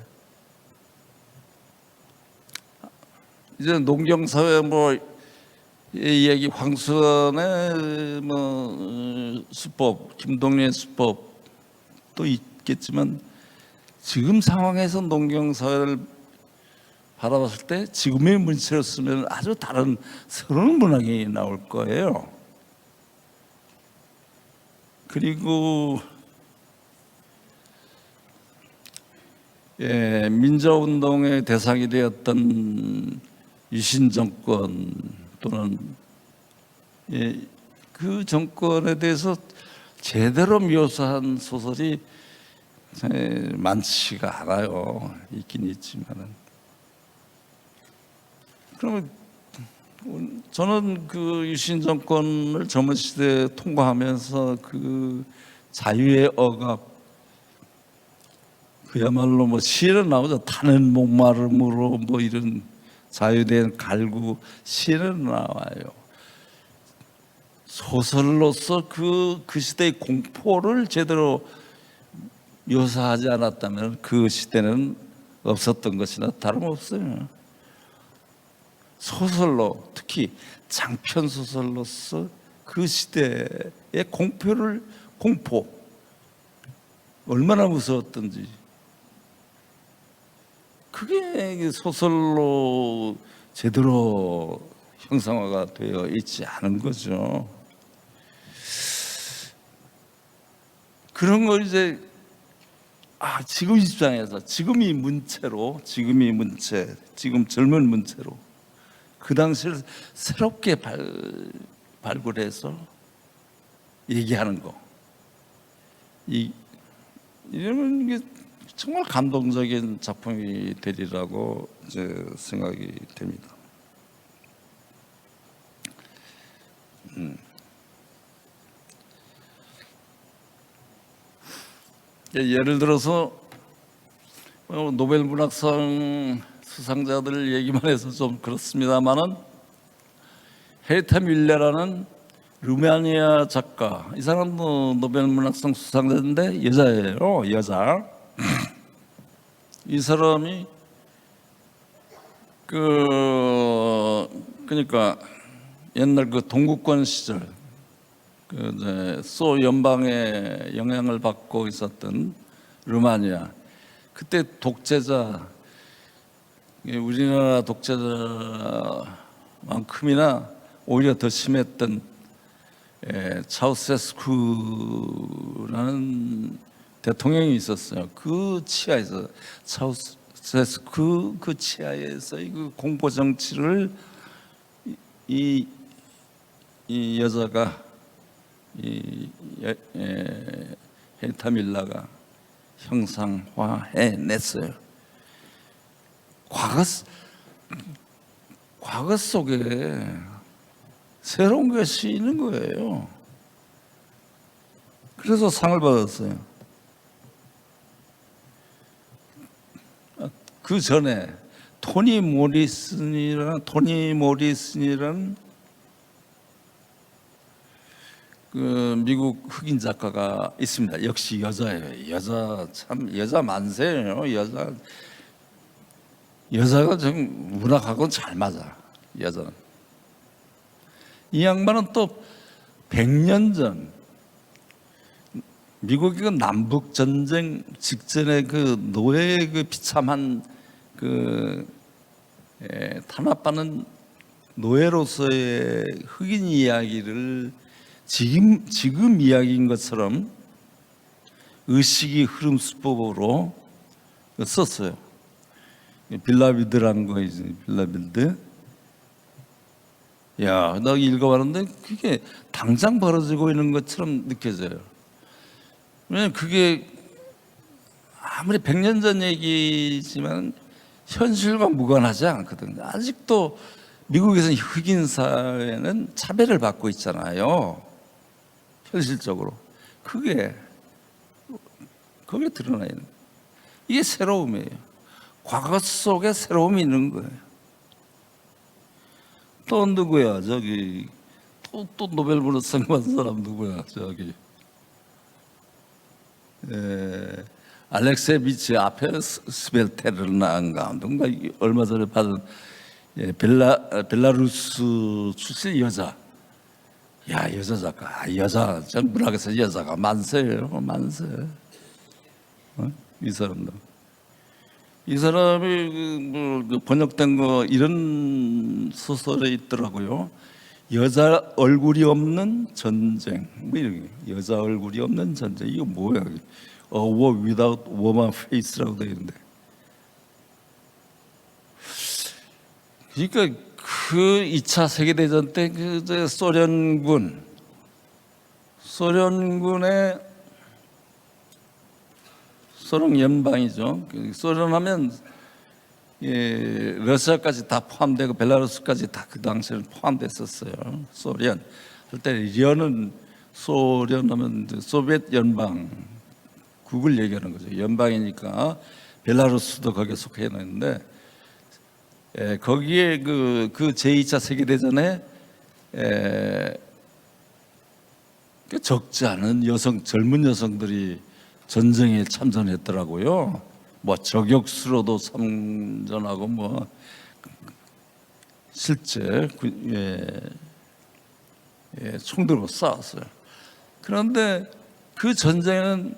Speaker 4: 이제 농경사회 뭐 이 얘기 황선의 뭐 수법, 김동리의 수법도 있겠지만 지금 상황에서 농경사회를 바라봤을 때 지금의 문체로 쓰면 아주 다른 새로운 문학이 나올 거예요. 그리고 민주운동의 대상이 되었던 유신 정권 또는 그 정권에 대해서 제대로 묘사한 소설이 많지가 않아요. 있긴 있지만은. 그러면 저는 그 유신 정권을 젊은 시대에 통과하면서 그 자유의 억압 그야말로 뭐 시에 나오죠. 타는 목마름으로 뭐 이런 자유된 갈구 시에는 나와요. 소설로서 그 시대의 공포를 제대로 묘사하지 않았다면 그 시대는 없었던 것이나 다름없어요. 소설로, 특히 장편 소설로서 그 시대의 공포 얼마나 무서웠던지, 그게 소설로 제대로 형상화가 되어 있지 않은 거죠. 그런 걸 이제 지금 입장에서 지금이 문체로, 지금 젊은 문체로 그 당시를 새롭게 발굴해서 얘기하는 거, 이러면 이게 정말 감동적인 작품이 되리라고 이제 생각이 됩니다. 예를 들어서 노벨 문학상 수상자들 얘기만 해서 좀 그렇습니다만은 헤르타 밀레라는 루마니아 작가, 이 사람도 노벨 문학상 수상자인데 여자예요, 여자. 이 사람이 그러니까 옛날 그 동구권 시절 소 연방의 영향을 받고 있었던 루마니아, 그때 독재자, 우리나라 독재자만큼이나 오히려 더 심했던 차우세스쿠라는 대통령이 있었어요. 그 치하에서 차우세스쿠 그 치하에서 그 공포 정치를 이 여자가 헤르타 밀라가 형상화해냈어요. 과거 속에 새로운 것이 있는 거예요. 그래서 상을 받았어요. 그 전에 토니 모리슨이라는 그 미국 흑인 작가가 있습니다. 역시 여자예요. 여자 만세예요. 여자가 좀 문학하고는 잘 맞아. 여자는. 이 양반은 또 100년 전 미국이 그 남북 전쟁 직전에 그 노예의 그 비참한 그 탄압받는 노예로서의 흑인 이야기를 지금 이야기인 것처럼 의식이 흐름 수법으로 썼어요. 빌라빌드라는 거이지, 빌라빌드. 야, 나 읽어봤는데 그게 당장 벌어지고 있는 것처럼 느껴져요. 왜냐면 그게 아무리 100년 전 얘기지만 현실과 무관하지 않거든요. 아직도 미국에서는 흑인 사회는 차별을 받고 있잖아요. 현실적으로. 그게 드러나 있는 거예요. 이게 새로움이에요. 과거 속에 새로움이 있는 거예요. 또 누구야? 저기 또 노벨 문학상 받은 사람 누구야? 저기 알렉세비치 아페스벨테르나인가 누군가 얼마 전에 받은 벨라루스 출신 여자. 야, 여자 작가. 여자 전 문학에서 여자가 만세예요. 만세. 이 사람도. 이 사람이 번역된 거 이런 소설에 있더라고요. 여자 얼굴이 없는 전쟁. 뭐 이런 여자 얼굴이 없는 전쟁. 이거 뭐야? A war without woman face라고 되어 있는데. 그러니까 그 2차 세계대전 때 그 소련군의 소련 연방이죠. 소련하면 러시아까지 다 포함되고 벨라루스까지 다 그 당시에는 포함됐었어요. 소련. 그때 련은 소련하면 소비에트 연방 국을 얘기하는 거죠. 연방이니까 벨라루스도 거기에 속해 있는데 거기에 그 제2차 세계대전에 적지 않은 젊은 여성들이 전쟁에 참전했더라고요. 뭐 저격수로도 참전하고 뭐 실제 총 들고 싸웠어요. 그런데 그 전쟁에는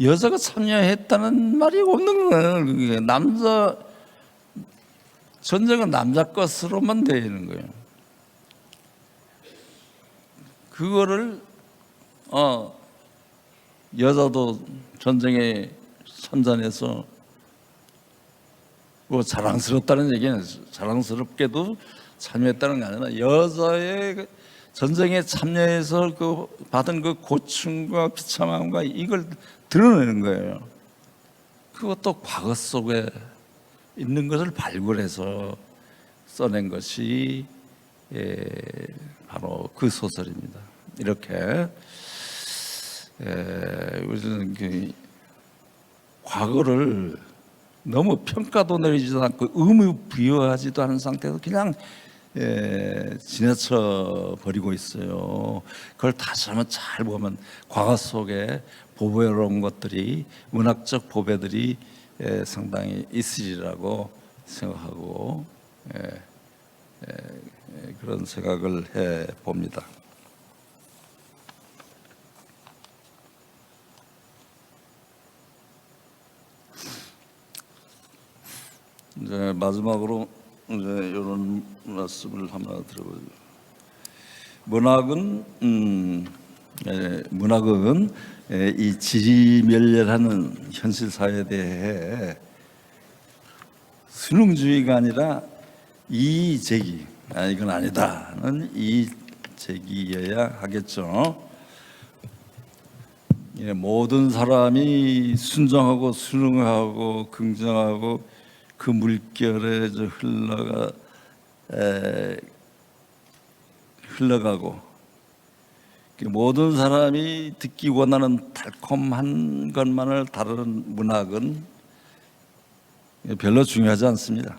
Speaker 4: 여자가 참여했다는 말이 없는 거예요. 그게 전쟁은 남자 것으로만 되어 있는 거예요. 그거를 여자도 전쟁에 참전해서 뭐 자랑스럽다는 얘기는 자랑스럽게도 참여했다는 게 아니라 여자의 전쟁에 참여해서 그 받은 그 고충과 비참함과 이걸 드러내는 거예요. 그것도 과거 속에 있는 것을 발굴해서 써낸 것이 바로 그 소설입니다. 이렇게 우리는 그 과거를 너무 평가도 내리지도 않고 의무 부여하지도 않은 상태에서 그냥 지나쳐 버리고 있어요. 그걸 다시 한번 잘 보면 과거 속에 보배로운 것들이, 문학적 보배들이 상당히 있으리라고 생각하고 그런 생각을 해 봅니다. 이제 마지막으로 이제 이런 말씀을 하나 드려보죠. 문학은 이 지리멸렬하는 현실 사회에 대해 순응주의가 아니라 이의제기, 이건 아니다는 이의제기여야 하겠죠. 모든 사람이 순종하고 순응하고 긍정하고 그 물결에 흘러가고 모든 사람이 듣기 원하는 달콤한 것만을 다루는 문학은 별로 중요하지 않습니다.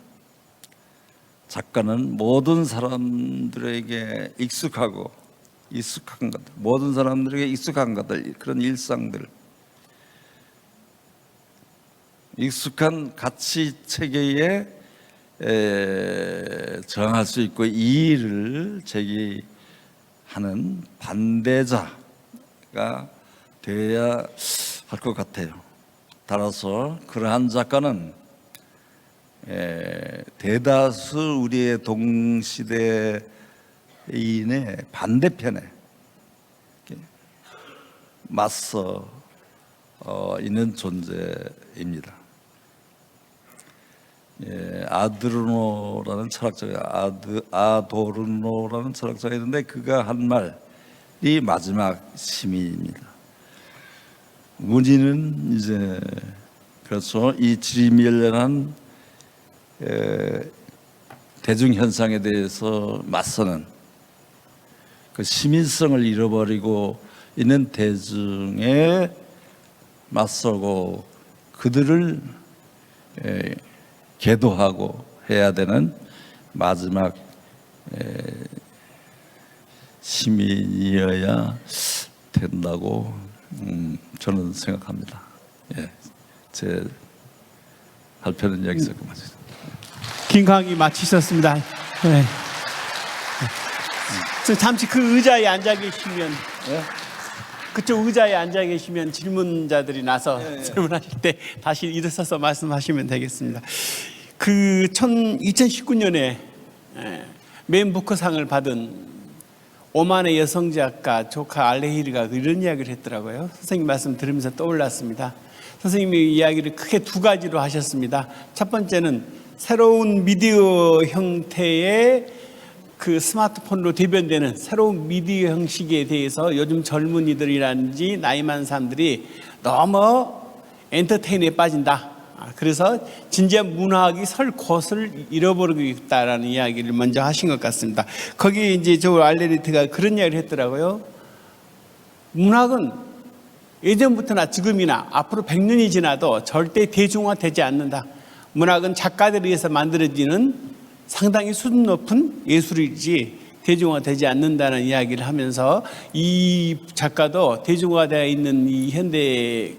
Speaker 4: 작가는 모든 사람들에게 익숙한 것들, 모든 사람들에게 익숙한 것들, 그런 일상들, 익숙한 가치 체계에 정할 수 있고 이의를 제기하는 반대자가 되어야 할 것 같아요. 따라서 그러한 작가는 대다수 우리의 동시대인의 반대편에 맞서 있는 존재입니다. 아도르노라는 철학자가 있는데 그가 한 말이 마지막 시민입니다. 우리는 이제 그래서 이 지리멸렬한 대중 현상에 대해서 맞서는 그 시민성을 잃어버리고 있는 대중에 맞서고 그들을 계도하고 해야 되는 마지막 시민이어야 된다고 저는 생각합니다. 제 발표는 여기서 그만하겠습니다.
Speaker 3: 긴 강의 마치셨습니다. 네. 잠시 그 의자에 앉아 계시면 그쪽 의자에 앉아 계시면 질문자들이 나서 질문하실 때 다시 일어서서 말씀하시면 되겠습니다. 그 2019년에 맨 부커상을 받은 오만의 여성 작가 조카 알레히르가 이런 이야기를 했더라고요. 선생님 말씀 들으면서 떠올랐습니다. 선생님이 이야기를 크게 두 가지로 하셨습니다. 첫 번째는 새로운 미디어 형태의 그 스마트폰으로 대변되는 새로운 미디어 형식에 대해서 요즘 젊은이들이라든지 나이 많은 사람들이 너무 엔터테인에 빠진다. 그래서 진지한 문학이 설 곳을 잃어버리고 있다라는 이야기를 먼저 하신 것 같습니다. 거기에 이제 저 알레리트가 그런 이야기를 했더라고요. 문학은 예전부터나 지금이나 앞으로 100년이 지나도 절대 대중화되지 않는다. 문학은 작가들에 의해서 만들어지는 상당히 수준 높은 예술이지 대중화되지 않는다는 이야기를 하면서 이 작가도 대중화되어 있는 이 현대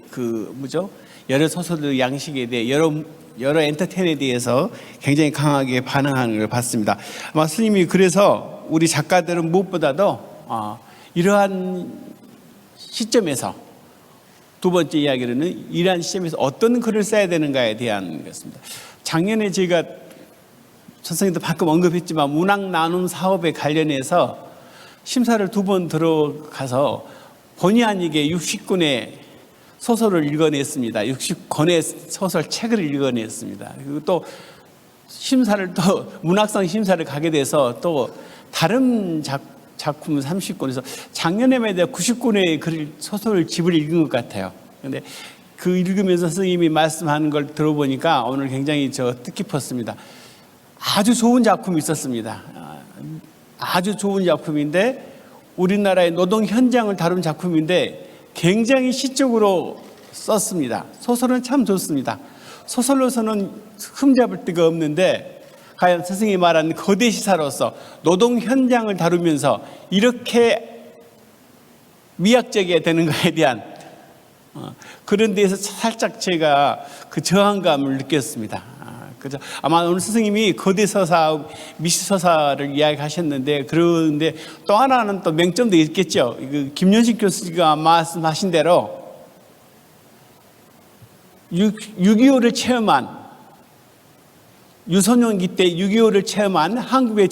Speaker 3: 여러 소설의 양식에 대해 여러 엔터테인에 대해서 굉장히 강하게 반응하는 걸 봤습니다. 아마 스님이 그래서 우리 작가들은 무엇보다도 이러한 시점에서 두 번째 이야기로는 이러한 시점에서 어떤 글을 써야 되는가에 대한 것입니다. 작년에 제가 선생님도 방금 언급했지만 문학 나눔 사업에 관련해서 심사를 2번 들어가서 본의 아니게 60권의 소설을 읽어냈습니다. 60권의 소설책을 읽어냈습니다. 그리고 또 심사를 또 문학상 심사를 가게 돼서 또 다른 작품 30권에서 작년에만 해도 90권의 소설 집을 읽은 것 같아요. 그런데 그 읽으면서 선생님이 말씀하는 걸 들어보니까 오늘 굉장히 뜻깊었습니다. 아주 좋은 작품이 있었습니다. 아주 좋은 작품인데 우리나라의 노동 현장을 다룬 작품인데 굉장히 시적으로 썼습니다. 소설은 참 좋습니다. 소설로서는 흠잡을 데가 없는데 과연 선생님이 말하는 거대 시사로서 노동 현장을 다루면서 이렇게 미학적이어야 되는가에 대한 그런 데에서 살짝 제가 그 저항감을 느꼈습니다. 그죠? 아마 오늘 선생님이 거대 서사, 미시 서사를 이야기하셨는데 그런데 또 하나는 또 맹점도 있겠죠. 김연식 교수가 말씀하신 대로 6.25를 체험한 유소년기 때 6.25를 체험한 한국의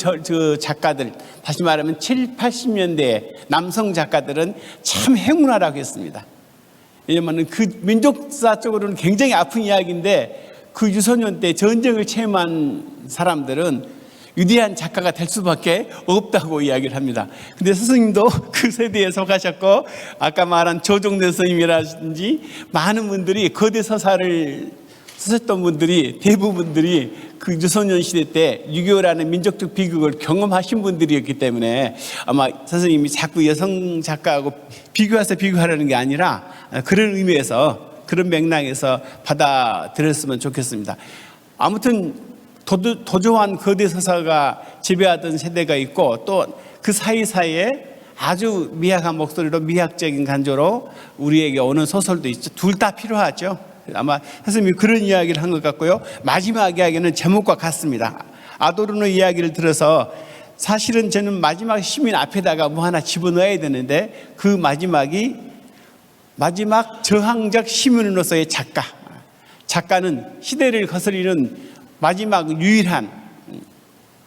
Speaker 3: 작가들, 다시 말하면 70, 80년대 남성 작가들은 참 행운하라고 했습니다. 왜냐하면 그 민족사적으로는 굉장히 아픈 이야기인데 그 유소년 때 전쟁을 체험한 사람들은 위대한 작가가 될 수밖에 없다고 이야기를 합니다. 근데 스승님도 그 세대에 속하셨고 아까 말한 조종래 스님이라든지 많은 분들이 거대 서사를 쓰셨던 분들이 대부분들이 그 유소년 시대 때 6.25라는 민족적 비극을 경험하신 분들이었기 때문에 아마 선생님이 자꾸 여성 작가하고 비교하라는 게 아니라 그런 의미에서 그런 맥락에서 받아들였으면 좋겠습니다. 아무튼 도조한 거대 서사가 지배하던 세대가 있고 또 그 사이사이에 아주 미약한 목소리로 미학적인 간조로 우리에게 오는 소설도 있죠. 둘 다 필요하죠. 아마 선생님이 그런 이야기를 한 것 같고요. 마지막 이야기는 제목과 같습니다. 아도르노 이야기를 들어서 사실은 저는 마지막 시민 앞에다가 뭐 하나 집어넣어야 되는데 그 마지막 저항적 시민으로서의 작가는 시대를 거스리는 마지막 유일한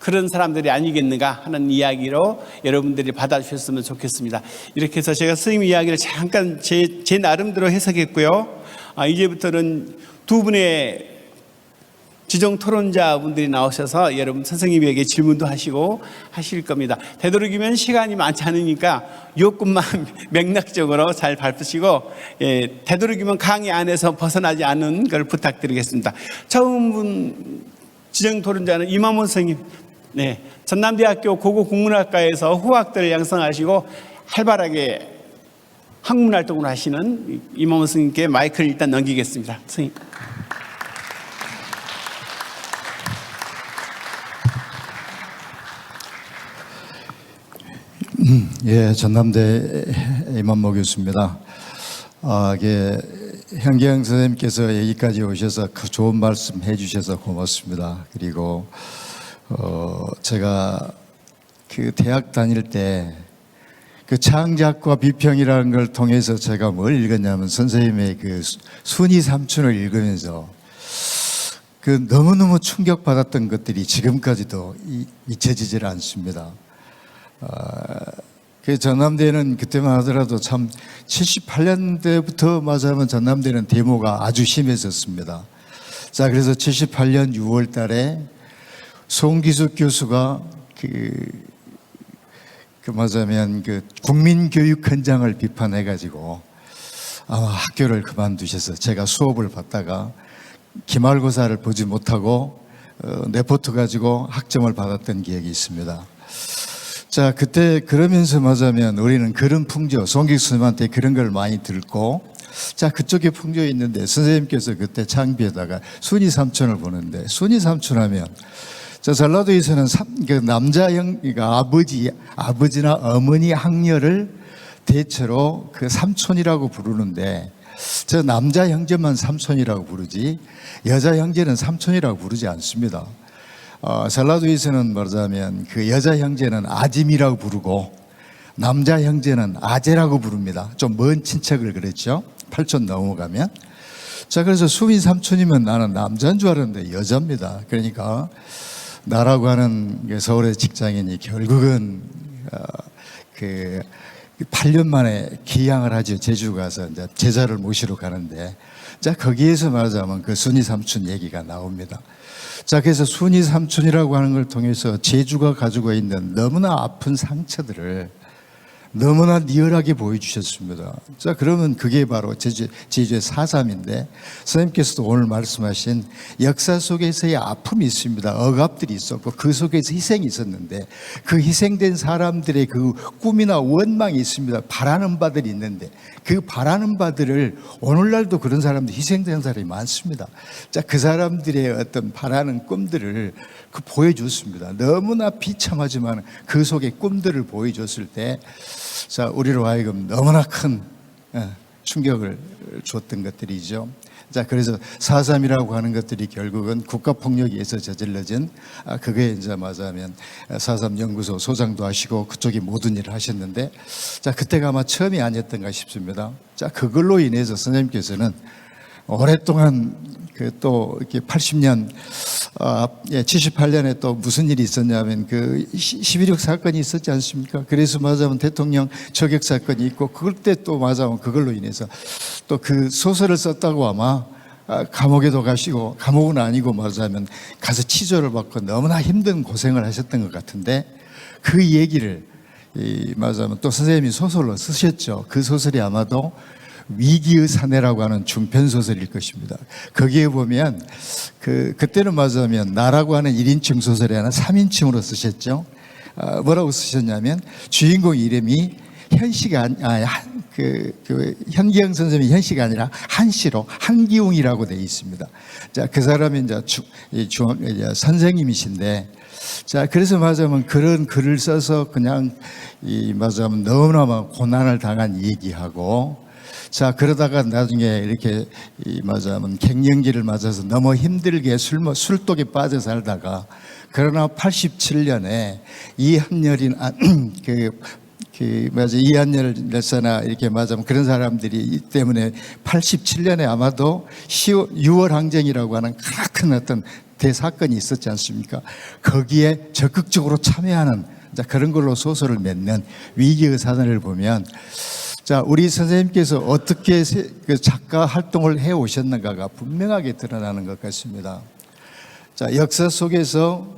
Speaker 3: 그런 사람들이 아니겠는가 하는 이야기로 여러분들이 받아주셨으면 좋겠습니다. 이렇게 해서 제가 스님 이야기를 잠깐 제 나름대로 해석했고요. 이제부터는 두 분의 지정 토론자분들이 나오셔서 여러분 선생님에게 질문도 하시고 하실 겁니다. 되도록이면 시간이 많지 않으니까 요것만 맥락적으로 잘 밟으시고 되도록이면 강의 안에서 벗어나지 않는 걸 부탁드리겠습니다. 처음 분 지정 토론자는 이만원 선생님, 전남대학교 고고국문학과에서 후학들을 양성하시고 활발하게 학문 활동을 하시는 이만원 선생님께 마이크를 일단 넘기겠습니다. 선생님.
Speaker 5: 예, 전남대 이만모 교수입니다. 현경 선생님께서 여기까지 오셔서 그 좋은 말씀 해주셔서 고맙습니다. 그리고 제가 그 대학 다닐 때 그 창작과 비평이라는 걸 통해서 제가 뭘 읽었냐면 선생님의 그 순이 삼춘을 읽으면서 그 너무너무 충격받았던 것들이 지금까지도 잊혀지질 않습니다. 그 전남대는 그때만 하더라도 참 78년대부터 맞아면 전남대는 데모가 아주 심했었습니다. 자, 그래서 78년 6월 달에 송기숙 교수가 맞아면 그 국민교육 현장을 비판해가지고 아마 학교를 그만두셔서 제가 수업을 받다가 기말고사를 보지 못하고 레포트 가지고 학점을 받았던 기억이 있습니다. 자, 그때 그러면서 맞으면 우리는 그런 풍조, 송기숙 선생님한테 그런 걸 많이 듣고 자, 그쪽에 풍조 있는데 선생님께서 그때 창비에다가 순이 삼촌을 보는데 순이 삼촌 하면 저 전라도에서는 그 남자 형, 그러니까 아버지나 어머니 학녀를 대체로 그 삼촌이라고 부르는데, 저 남자 형제만 삼촌이라고 부르지 여자 형제는 삼촌이라고 부르지 않습니다. 전라도에서는 말하자면 그 여자 형제는 아짐이라고 부르고 남자 형제는 아재라고 부릅니다. 좀 먼 친척을 그랬죠. 8촌 넘어가면. 자, 그래서 수민 삼촌이면 나는 남자인 줄 알았는데 여자입니다. 그러니까 나라고 하는 서울의 직장인이 결국은 그 8년 만에 귀향을 하죠. 제주 가서 이제 제자를 모시러 가는데, 자, 거기에서 말하자면 그 순이 삼촌 얘기가 나옵니다. 자, 그래서 순이 삼촌이라고 하는 걸 통해서 제주가 가지고 있는 너무나 아픈 상처들을 너무나 리얼하게 보여주셨습니다. 자, 그러면 그게 바로 제주의 4.3인데, 선생님께서도 오늘 말씀하신 역사 속에서의 아픔이 있습니다. 억압들이 있었고 그 속에서 희생이 있었는데, 그 희생된 사람들의 그 꿈이나 원망이 있습니다. 바라는 바들이 있는데, 그 바라는 바들을 오늘날도 그런 사람들이 희생된 사람이 많습니다. 자, 그 사람들의 어떤 바라는 꿈들을 보여줬습니다. 너무나 비참하지만 그 속의 꿈들을 보여줬을 때, 자, 우리로 하여금 너무나 큰 충격을 줬던 것들이죠. 자, 그래서 4.3이라고 하는 것들이 결국은 국가폭력에 의해서 저질러진, 그게 이제 말하자면 4.3 연구소 소장도 하시고 그쪽이 모든 일을 하셨는데, 자, 그때가 아마 처음이 아니었던가 싶습니다. 자, 그걸로 인해서 선생님께서는 오랫동안 그 또 이렇게 80년, 78년에 또 무슨 일이 있었냐면 그 11.6 사건이 있었지 않습니까? 그래서 말하자면 대통령 저격 사건이 있고, 그럴 때 또 말하자면 그걸로 인해서 또 그 소설을 썼다고 아마 감옥에도 가시고, 감옥은 아니고 말하자면 가서 치료를 받고 너무나 힘든 고생을 하셨던 것 같은데, 그 얘기를 말하자면 또 선생님이 소설로 쓰셨죠. 그 소설이 아마도 위기의 사내라고 하는 중편 소설일 것입니다. 거기에 보면 그때는 말하자면 나라고 하는 1인칭 소설이 아니라 3인칭으로 쓰셨죠. 뭐라고 쓰셨냐면 주인공 이름이 현기영 선생님이 현씨가 아니라 한씨로 한기웅이라고 되어 있습니다. 자, 그 사람이 이제 선생님이신데, 자, 그래서 말하자면 그런 글을 써서 그냥 말하자면 너무나 고난을 당한 얘기하고, 자, 그러다가 나중에 이렇게 말하자면 갱년기를 맞아서 너무 힘들게 술독에 빠져 살다가, 그러나 87년에 이한열인 이한열 열사나 이렇게 말하자면 그런 사람들이 때문에 87년에 아마도 6월 항쟁이라고 하는 큰 어떤 대사건이 있었지 않습니까? 거기에 적극적으로 참여하는, 자, 그런 걸로 소설을 맺는 위기의 사전을 보면, 자, 우리 선생님께서 어떻게 그 작가 활동을 해 오셨는가가 분명하게 드러나는 것 같습니다. 자, 역사 속에서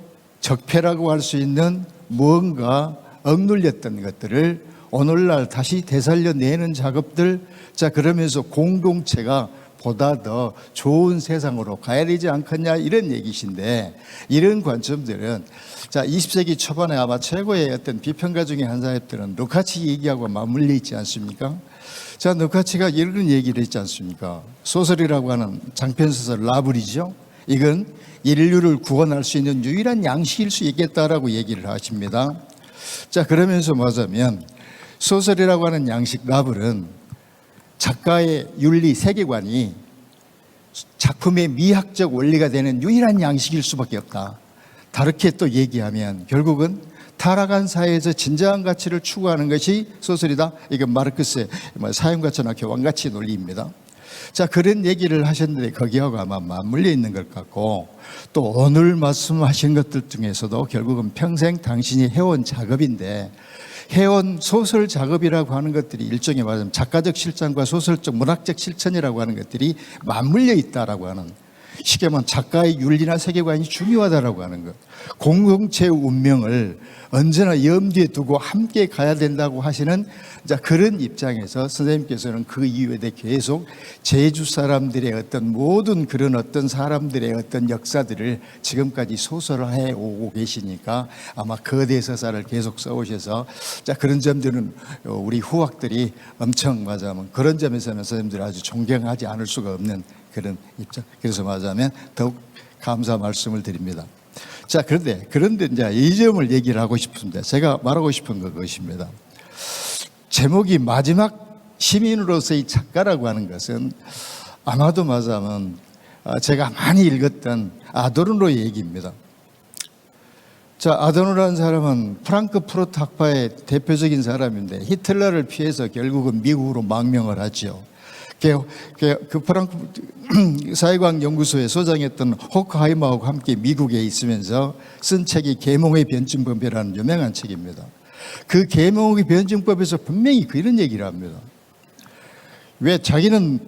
Speaker 5: 적폐라고 할 수 있는 무언가 억눌렸던 것들을 오늘날 다시 되살려내는 작업들, 자, 그러면서 공동체가 보다 더 좋은 세상으로 가야 되지 않겠냐, 이런 얘기신데, 이런 관점들은 자, 20세기 초반에 아마 최고의 어떤 비평가 중에 한 사람들은 루카치 얘기하고 맞물려 있지 않습니까? 자, 루카치가 이런 얘기를 했지 않습니까? 소설이라고 하는 장편소설 라블이죠. 이건 인류를 구원할 수 있는 유일한 양식일 수 있겠다라고 얘기를 하십니다. 자, 그러면서 말하자면 소설이라고 하는 양식 라블은 작가의 윤리 세계관이 작품의 미학적 원리가 되는 유일한 양식일 수밖에 없다. 다르게 또 얘기하면 결국은 타락한 사회에서 진정한 가치를 추구하는 것이 소설이다. 이건 마르크스의 사형가치나 교환가치 논리입니다. 자, 그런 얘기를 하셨는데 거기하고 아마 맞물려 있는 것 같고, 또 오늘 말씀하신 것들 중에서도 결국은 평생 당신이 해온 작업인데, 해온 소설 작업이라고 하는 것들이 일종의 말하자면 작가적 실천과 소설적 문학적 실천이라고 하는 것들이 맞물려 있다라고 하는, 쉽게 말하면 작가의 윤리나 세계관이 중요하다라고 하는 것, 공동체의 운명을 언제나 염두에 두고 함께 가야 된다고 하시는, 자, 그런 입장에서 선생님께서는 그 이후에 계속 제주 사람들의 어떤 모든 그런 어떤 사람들의 어떤 역사들을 지금까지 소설화해 오고 계시니까 아마 거대 서사를 계속 써오셔서, 자, 그런 점들은 우리 후학들이 엄청 말하자면 그런 점에서는 선생님들 아주 존경하지 않을 수가 없는 그런 입장. 그래서 말하자면 더욱 감사 말씀을 드립니다. 자, 그런데 이제 이 점을 얘기를 하고 싶습니다. 제가 말하고 싶은 건 그것입니다. 제목이 마지막 시민으로서의 작가라고 하는 것은 아마도 맞으면 제가 많이 읽었던 아도르노의 얘기입니다. 자, 아도르노라는 사람은 프랑크푸르트 학파의 대표적인 사람인데 히틀러를 피해서 결국은 미국으로 망명을 하죠. 그 프랑크푸르트 사회과학 연구소의 소장했던 호크하이머하고 함께 미국에 있으면서 쓴 책이 계몽의 변증법이라는 유명한 책입니다. 그 계몽의 변증법에서 분명히 그런 얘기를 합니다. 왜 자기는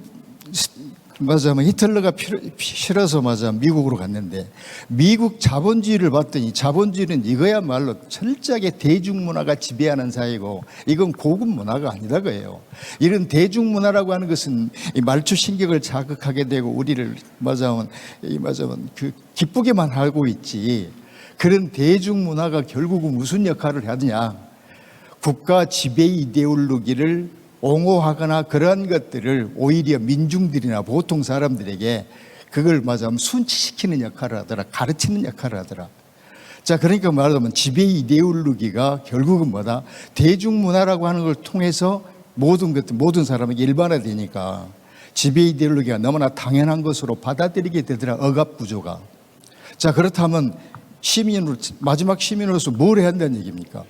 Speaker 5: 맞아면 히틀러가 싫어서 미국으로 갔는데 미국 자본주의를 봤더니 자본주의는 이거야말로 철저하게 대중문화가 지배하는 사회고 이건 고급 문화가 아니다 그예요. 이런 대중문화라고 하는 것은 이 말초신경을 자극하게 되고 우리를 맞아면 그 기쁘게만 하고 있지. 그런 대중문화가 결국은 무슨 역할을 하느냐? 국가 지배 이데올로기를 옹호하거나 그러한 것들을 오히려 민중들이나 보통 사람들에게 그걸 맞으면 순치시키는 역할을 하더라. 가르치는 역할을 하더라. 자, 그러니까 말하자면 지배 이데올로기가 결국은 뭐다? 대중문화라고 하는 걸 통해서 모든 사람에게 일반화되니까 지배 이데올로기가 너무나 당연한 것으로 받아들이게 되더라. 억압 구조가. 자, 그렇다면 마지막 시민으로서 뭘 해야 한다는 얘기입니까?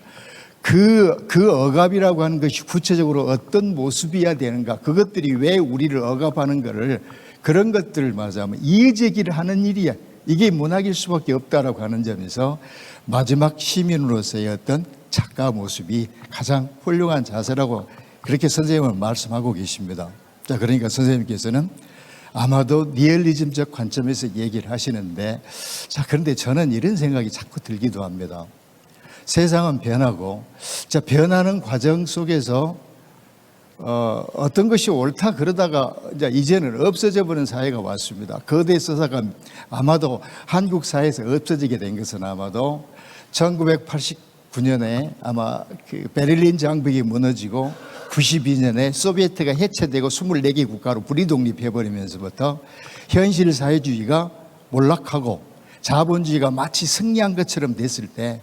Speaker 5: 그 억압이라고 하는 것이 구체적으로 어떤 모습이어야 되는가, 그것들이 왜 우리를 억압하는 거를, 그런 것들을 말하자면 이의제기를 하는 일이야. 이게 문학일 수밖에 없다라고 하는 점에서 마지막 시민으로서의 어떤 작가 모습이 가장 훌륭한 자세라고 그렇게 선생님은 말씀하고 계십니다. 자, 그러니까 선생님께서는 아마도 리얼리즘적 관점에서 얘기를 하시는데, 자, 그런데 저는 이런 생각이 자꾸 들기도 합니다. 세상은 변하고, 자, 변하는 과정 속에서 어떤 것이 옳다 그러다가 이제는 없어져 버린 사회가 왔습니다. 거대 서사가 아마도 한국 사회에서 없어지게 된 것은 아마도 1989년에 아마 그 베를린 장벽이 무너지고 92년에 소비에트가 해체되고 24개 국가로 분리독립해 버리면서부터 현실 사회주의가 몰락하고 자본주의가 마치 승리한 것처럼 됐을 때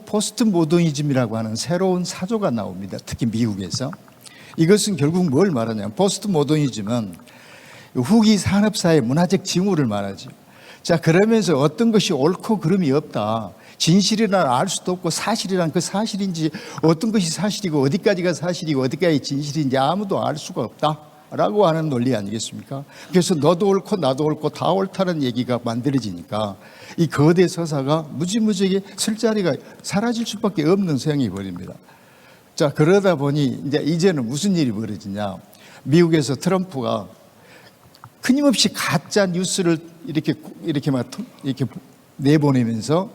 Speaker 5: 포스트 모더니즘이라고 하는 새로운 사조가 나옵니다. 특히 미국에서. 이것은 결국 뭘 말하냐면 포스트 모더니즘은 후기 산업사회 문화적 징후를 말하죠. 자, 그러면서 어떤 것이 옳고 그름이 없다. 진실이라 알 수도 없고 사실이란 그 사실인지 어떤 것이 사실이고 어디까지가 사실이고 어디까지 진실인지 아무도 알 수가 없다. 라고 하는 논리 아니겠습니까? 그래서 너도 옳고 나도 옳고 다 옳다는 얘기가 만들어지니까 이 거대 서사가 무지무지하게 쓸 자리가 사라질 수밖에 없는 상황이 벌입니다. 자, 그러다 보니 이제는 무슨 일이 벌어지냐? 미국에서 트럼프가 끊임없이 가짜 뉴스를 이렇게 내보내면서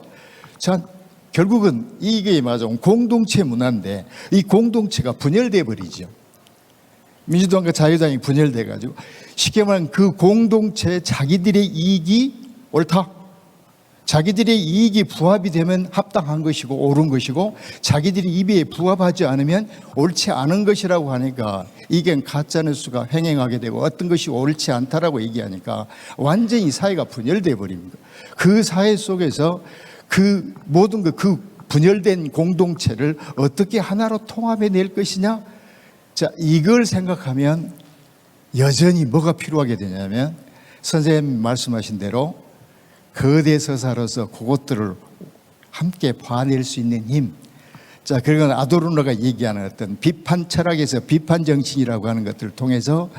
Speaker 5: 자, 결국은 이게 맞아 공동체 문화인데 이 공동체가 분열돼 버리죠. 민주당과 자유당이 분열돼 가지고 쉽게 말하면 그 공동체 자기들의 이익이 옳다. 자기들의 이익이 부합이 되면 합당한 것이고 옳은 것이고 자기들이 입에 부합하지 않으면 옳지 않은 것이라고 하니까 이게 가짜뉴스가 횡행하게 되고 어떤 것이 옳지 않다라고 얘기하니까 완전히 사회가 분열돼 버립니다. 그 사회 속에서 그 모든 그 분열된 공동체를 어떻게 하나로 통합해낼 것이냐. 자, 이걸 생각하면 여전히 뭐가 필요하게 되냐면 선생님 말씀하신 대로 거대 서사로서 그것들을 함께 봐낼 수 있는 힘. 자, 그건 아도르노가 얘기하는 어떤 비판 철학에서 비판 정신이라고 하는 것들을 통해서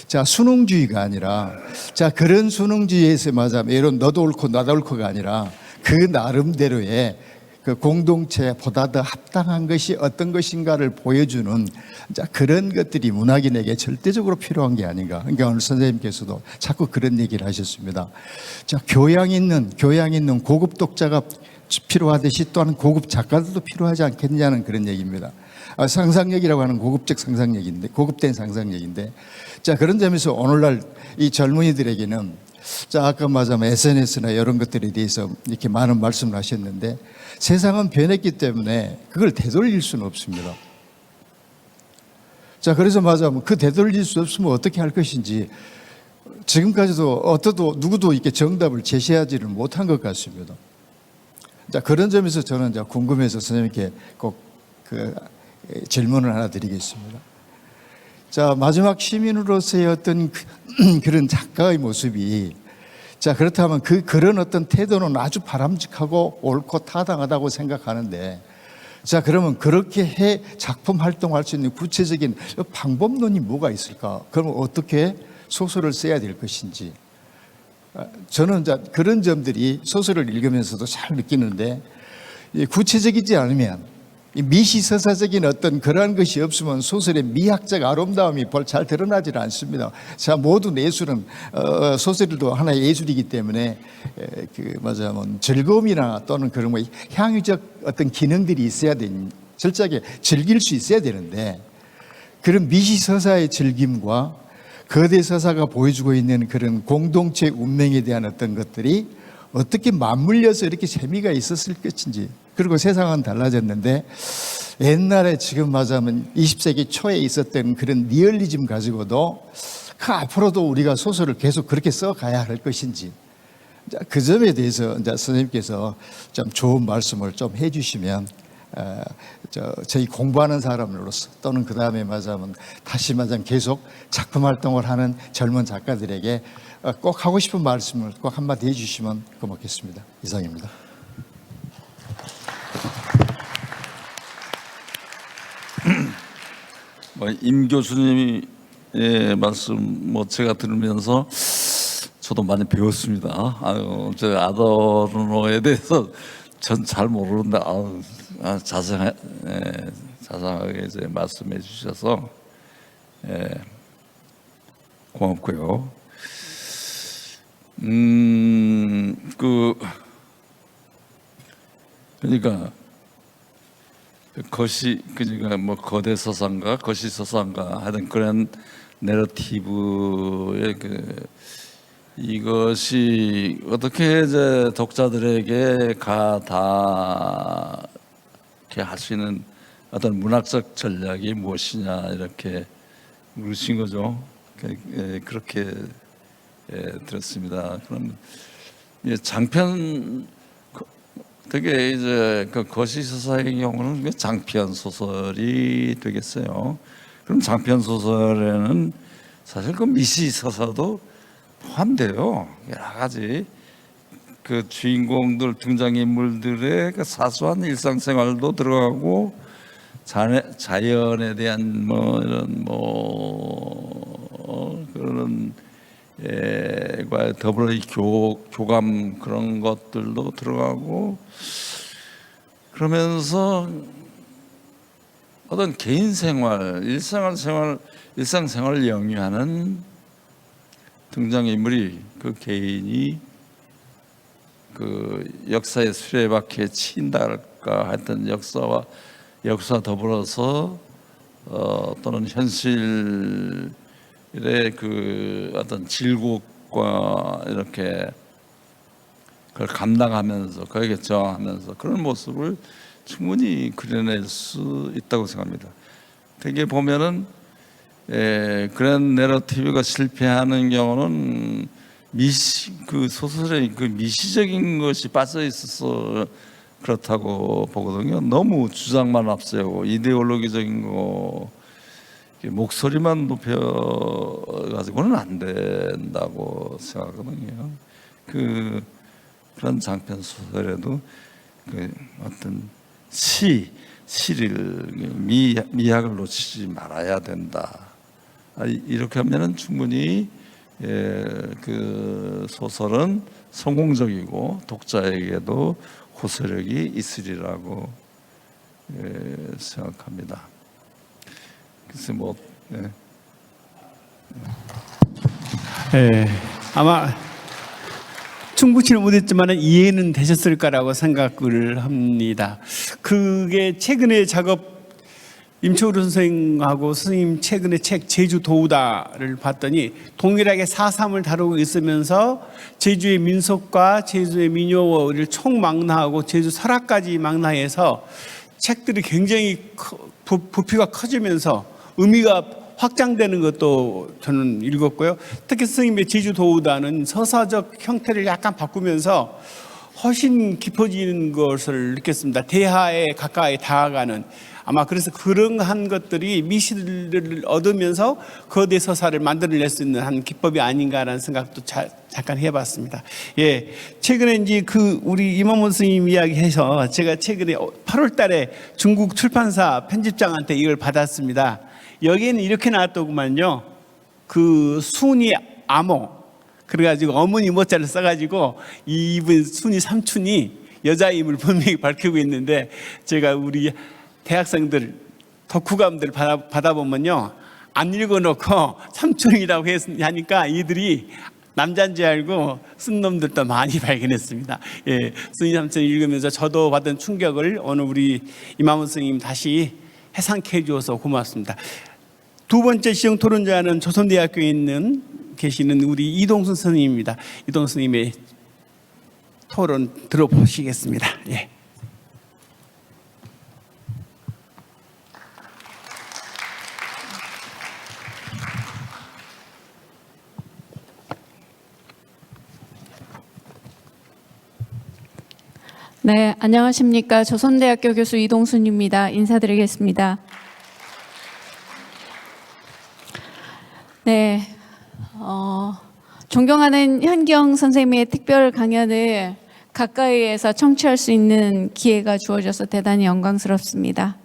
Speaker 5: 자, 순응주의가 아니라 자, 그런 순응주의에서 맞아 예론 너도 옳고 나도 옳고가 아니라 그 나름대로의 그 공동체보다 더 합당한 것이 어떤 것인가를 보여주는 자, 그런 것들이 문학인에게 절대적으로 필요한 게 아닌가. 그러니까 오늘 선생님께서도 자꾸 그런 얘기를 하셨습니다. 자, 교양 있는 고급 독자가 필요하듯이 또한 고급 작가들도 필요하지 않겠냐는 그런 얘기입니다. 상상력이라고 하는 고급적 상상력인데, 고급된 상상력인데, 자, 그런 점에서 오늘날 이 젊은이들에게는 자, 아까 말하자면 SNS나 이런 것들에 대해서 이렇게 많은 말씀을 하셨는데 세상은 변했기 때문에 그걸 되돌릴 수는 없습니다. 자, 그래서 말하자면 그 되돌릴 수 없으면 어떻게 할 것인지 지금까지도 누구도 이렇게 정답을 제시하지를 못한 것 같습니다. 자, 그런 점에서 저는 이제 궁금해서 선생님께 꼭 질문을 하나 드리겠습니다. 자, 마지막 시민으로서의 어떤 그런 작가의 모습이, 자, 그렇다면 그런 어떤 태도는 아주 바람직하고 옳고 타당하다고 생각하는데, 자, 그러면 그렇게 작품 활동할 수 있는 구체적인 방법론이 뭐가 있을까? 그러면 어떻게 소설을 써야 될 것인지. 저는 이제 그런 점들이 소설을 읽으면서도 잘 느끼는데, 구체적이지 않으면, 미시서사적인 어떤 그러한 것이 없으면 소설의 미학적 아름다움이 잘 드러나질 않습니다. 자, 모든 예술은 소설도 하나의 예술이기 때문에 말하자면 즐거움이나 또는 그런 뭐 향유적 어떤 기능들이 있어야 되는, 철저하게 즐길 수 있어야 되는데, 그런 미시서사의 즐김과 거대 서사가 보여주고 있는 그런 공동체 운명에 대한 어떤 것들이 어떻게 맞물려서 이렇게 재미가 있었을 것인지. 그리고 세상은 달라졌는데, 옛날에 지금 말하자면 20세기 초에 있었던 그런 리얼리즘 가지고도 앞으로도 우리가 소설을 계속 그렇게 써가야 할 것인지, 그 점에 대해서 이제 선생님께서 좀 좋은 말씀을 좀 해주시면, 저희 공부하는 사람으로서 또는 그 다음에 말하자면 다시 말하자면 계속 작품 활동을 하는 젊은 작가들에게 꼭 하고 싶은 말씀을 꼭 한마디 해주시면 고맙겠습니다. 이상입니다.
Speaker 4: 임 교수님의 말씀 제가 들으면서 저도 많이 배웠습니다. 저 아도르노에 대해서 전 잘 모르는데 자세하게 이제 말씀해 주셔서 고맙고요. 그러니까 그러니까 뭐 거대 서사인가 거시 서사인가 하여튼 그런 내러티브의 이것이 어떻게 이제 독자들에게 다 이렇게 할 수 있는 어떤 문학적 전략이 무엇이냐 이렇게 물으신 거죠. 그렇게 들었습니다. 그럼 장편 되게 이제 거시 서사의 경우는 장편 소설이 되겠어요. 그럼 장편 소설에는 사실 미시 서사도 포함돼요. 여러 가지 주인공들 등장인물들의 사소한 일상생활도 들어가고 자연에 대한 이런 그런 과 더불어 교감 그런 것들도 들어가고 그러면서 어떤 개인 생활, 일상생활을 영위하는 등장인물이 개인이 역사의 수레바퀴에 치인달까 하여튼 역사 더불어서 또는 현실의 어떤 질곡과 이렇게 그걸 감당하면서 거기에 저항하면서 그런 모습을 충분히 그려낼 수 있다고 생각합니다. 되게 보면은 그런 내러티브가 실패하는 경우는 소설에 미시적인 것이 빠져 있어서 그렇다고 보거든요. 너무 주장만 앞세우고 이데올로기적인 거 목소리만 높여 가지고는 안 된다고 생각하거든요. 그런 장편 소설에도 어떤 시를 미학을 놓치지 말아야 된다. 이렇게 하면은 충분히 소설은 성공적이고 독자에게도 호소력이 있으리라고 생각합니다. 글쎄
Speaker 3: 아마 충분치는 못했지만 이해는 되셨을 거라고 생각을 합니다. 그게 최근에 임초으로 선생님하고 선생님 최근에 책 제주 도우다를 봤더니 동일하게 4.3을 다루고 있으면서 제주의 민속과 제주의 민요를 총망라하고 제주 설화까지 망라해서 책들이 굉장히 부피가 커지면서 의미가 확장되는 것도 저는 읽었고요. 특히 스님의 제주도우다는 서사적 형태를 약간 바꾸면서 훨씬 깊어지는 것을 느꼈습니다. 대하에 가까이 다가가는, 아마 그래서 그러한 것들이 미시를 얻으면서 거대 서사를 만들어낼 수 있는 한 기법이 아닌가라는 생각도 잠깐 해봤습니다. 예, 최근에 이제 우리 이만문 스님 이야기해서 제가 최근에 8월달에 중국 출판사 편집장한테 이걸 받았습니다. 여기에는 이렇게 나왔더구만요. 순이 암호, 그래가지고 어머니 모자를 써가지고 이분 순이 삼촌이 여자임을 분명히 밝히고 있는데, 제가 우리 대학생들 덕후감들 받아보면요, 안 읽어놓고 삼촌이라고 하니까 이들이 남자인 줄 알고 쓴 놈들도 많이 발견했습니다. 예, 순이 삼촌 읽으면서 저도 받은 충격을 오늘 우리 이만문 스님 다시 해상케 해주어서 고맙습니다. 두 번째 시정 토론자는 조선대학교에 계시는 우리 이동순 선생님입니다. 이동순 선생님의 토론 들어보시겠습니다. 예.
Speaker 6: 네, 안녕하십니까. 조선대학교 교수 이동순입니다. 인사드리겠습니다. 네, 존경하는 현경 선생님의 특별 강연을 가까이에서 청취할 수 있는 기회가 주어져서 대단히 영광스럽습니다.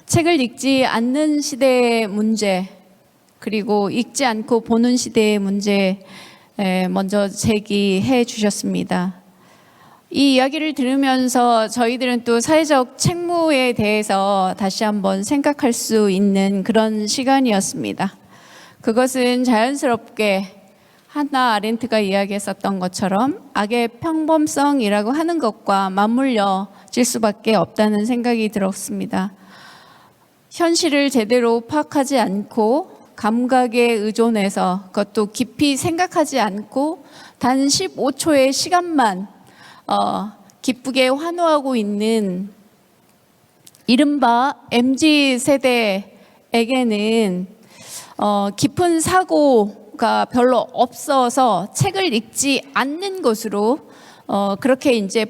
Speaker 6: 책을 읽지 않는 시대의 문제, 그리고 읽지 않고 보는 시대의 문제 먼저 제기해 주셨습니다. 이 이야기를 들으면서 저희들은 또 사회적 책무에 대해서 다시 한번 생각할 수 있는 그런 시간이었습니다. 그것은 자연스럽게 하나 아렌트가 이야기했었던 것처럼 악의 평범성이라고 하는 것과 맞물려질 수밖에 없다는 생각이 들었습니다. 현실을 제대로 파악하지 않고 감각에 의존해서 그것도 깊이 생각하지 않고 단 15초의 시간만 기쁘게 환호하고 있는 이른바 MZ세대에게는 깊은 사고가 별로 없어서 책을 읽지 않는 것으로 그렇게 이제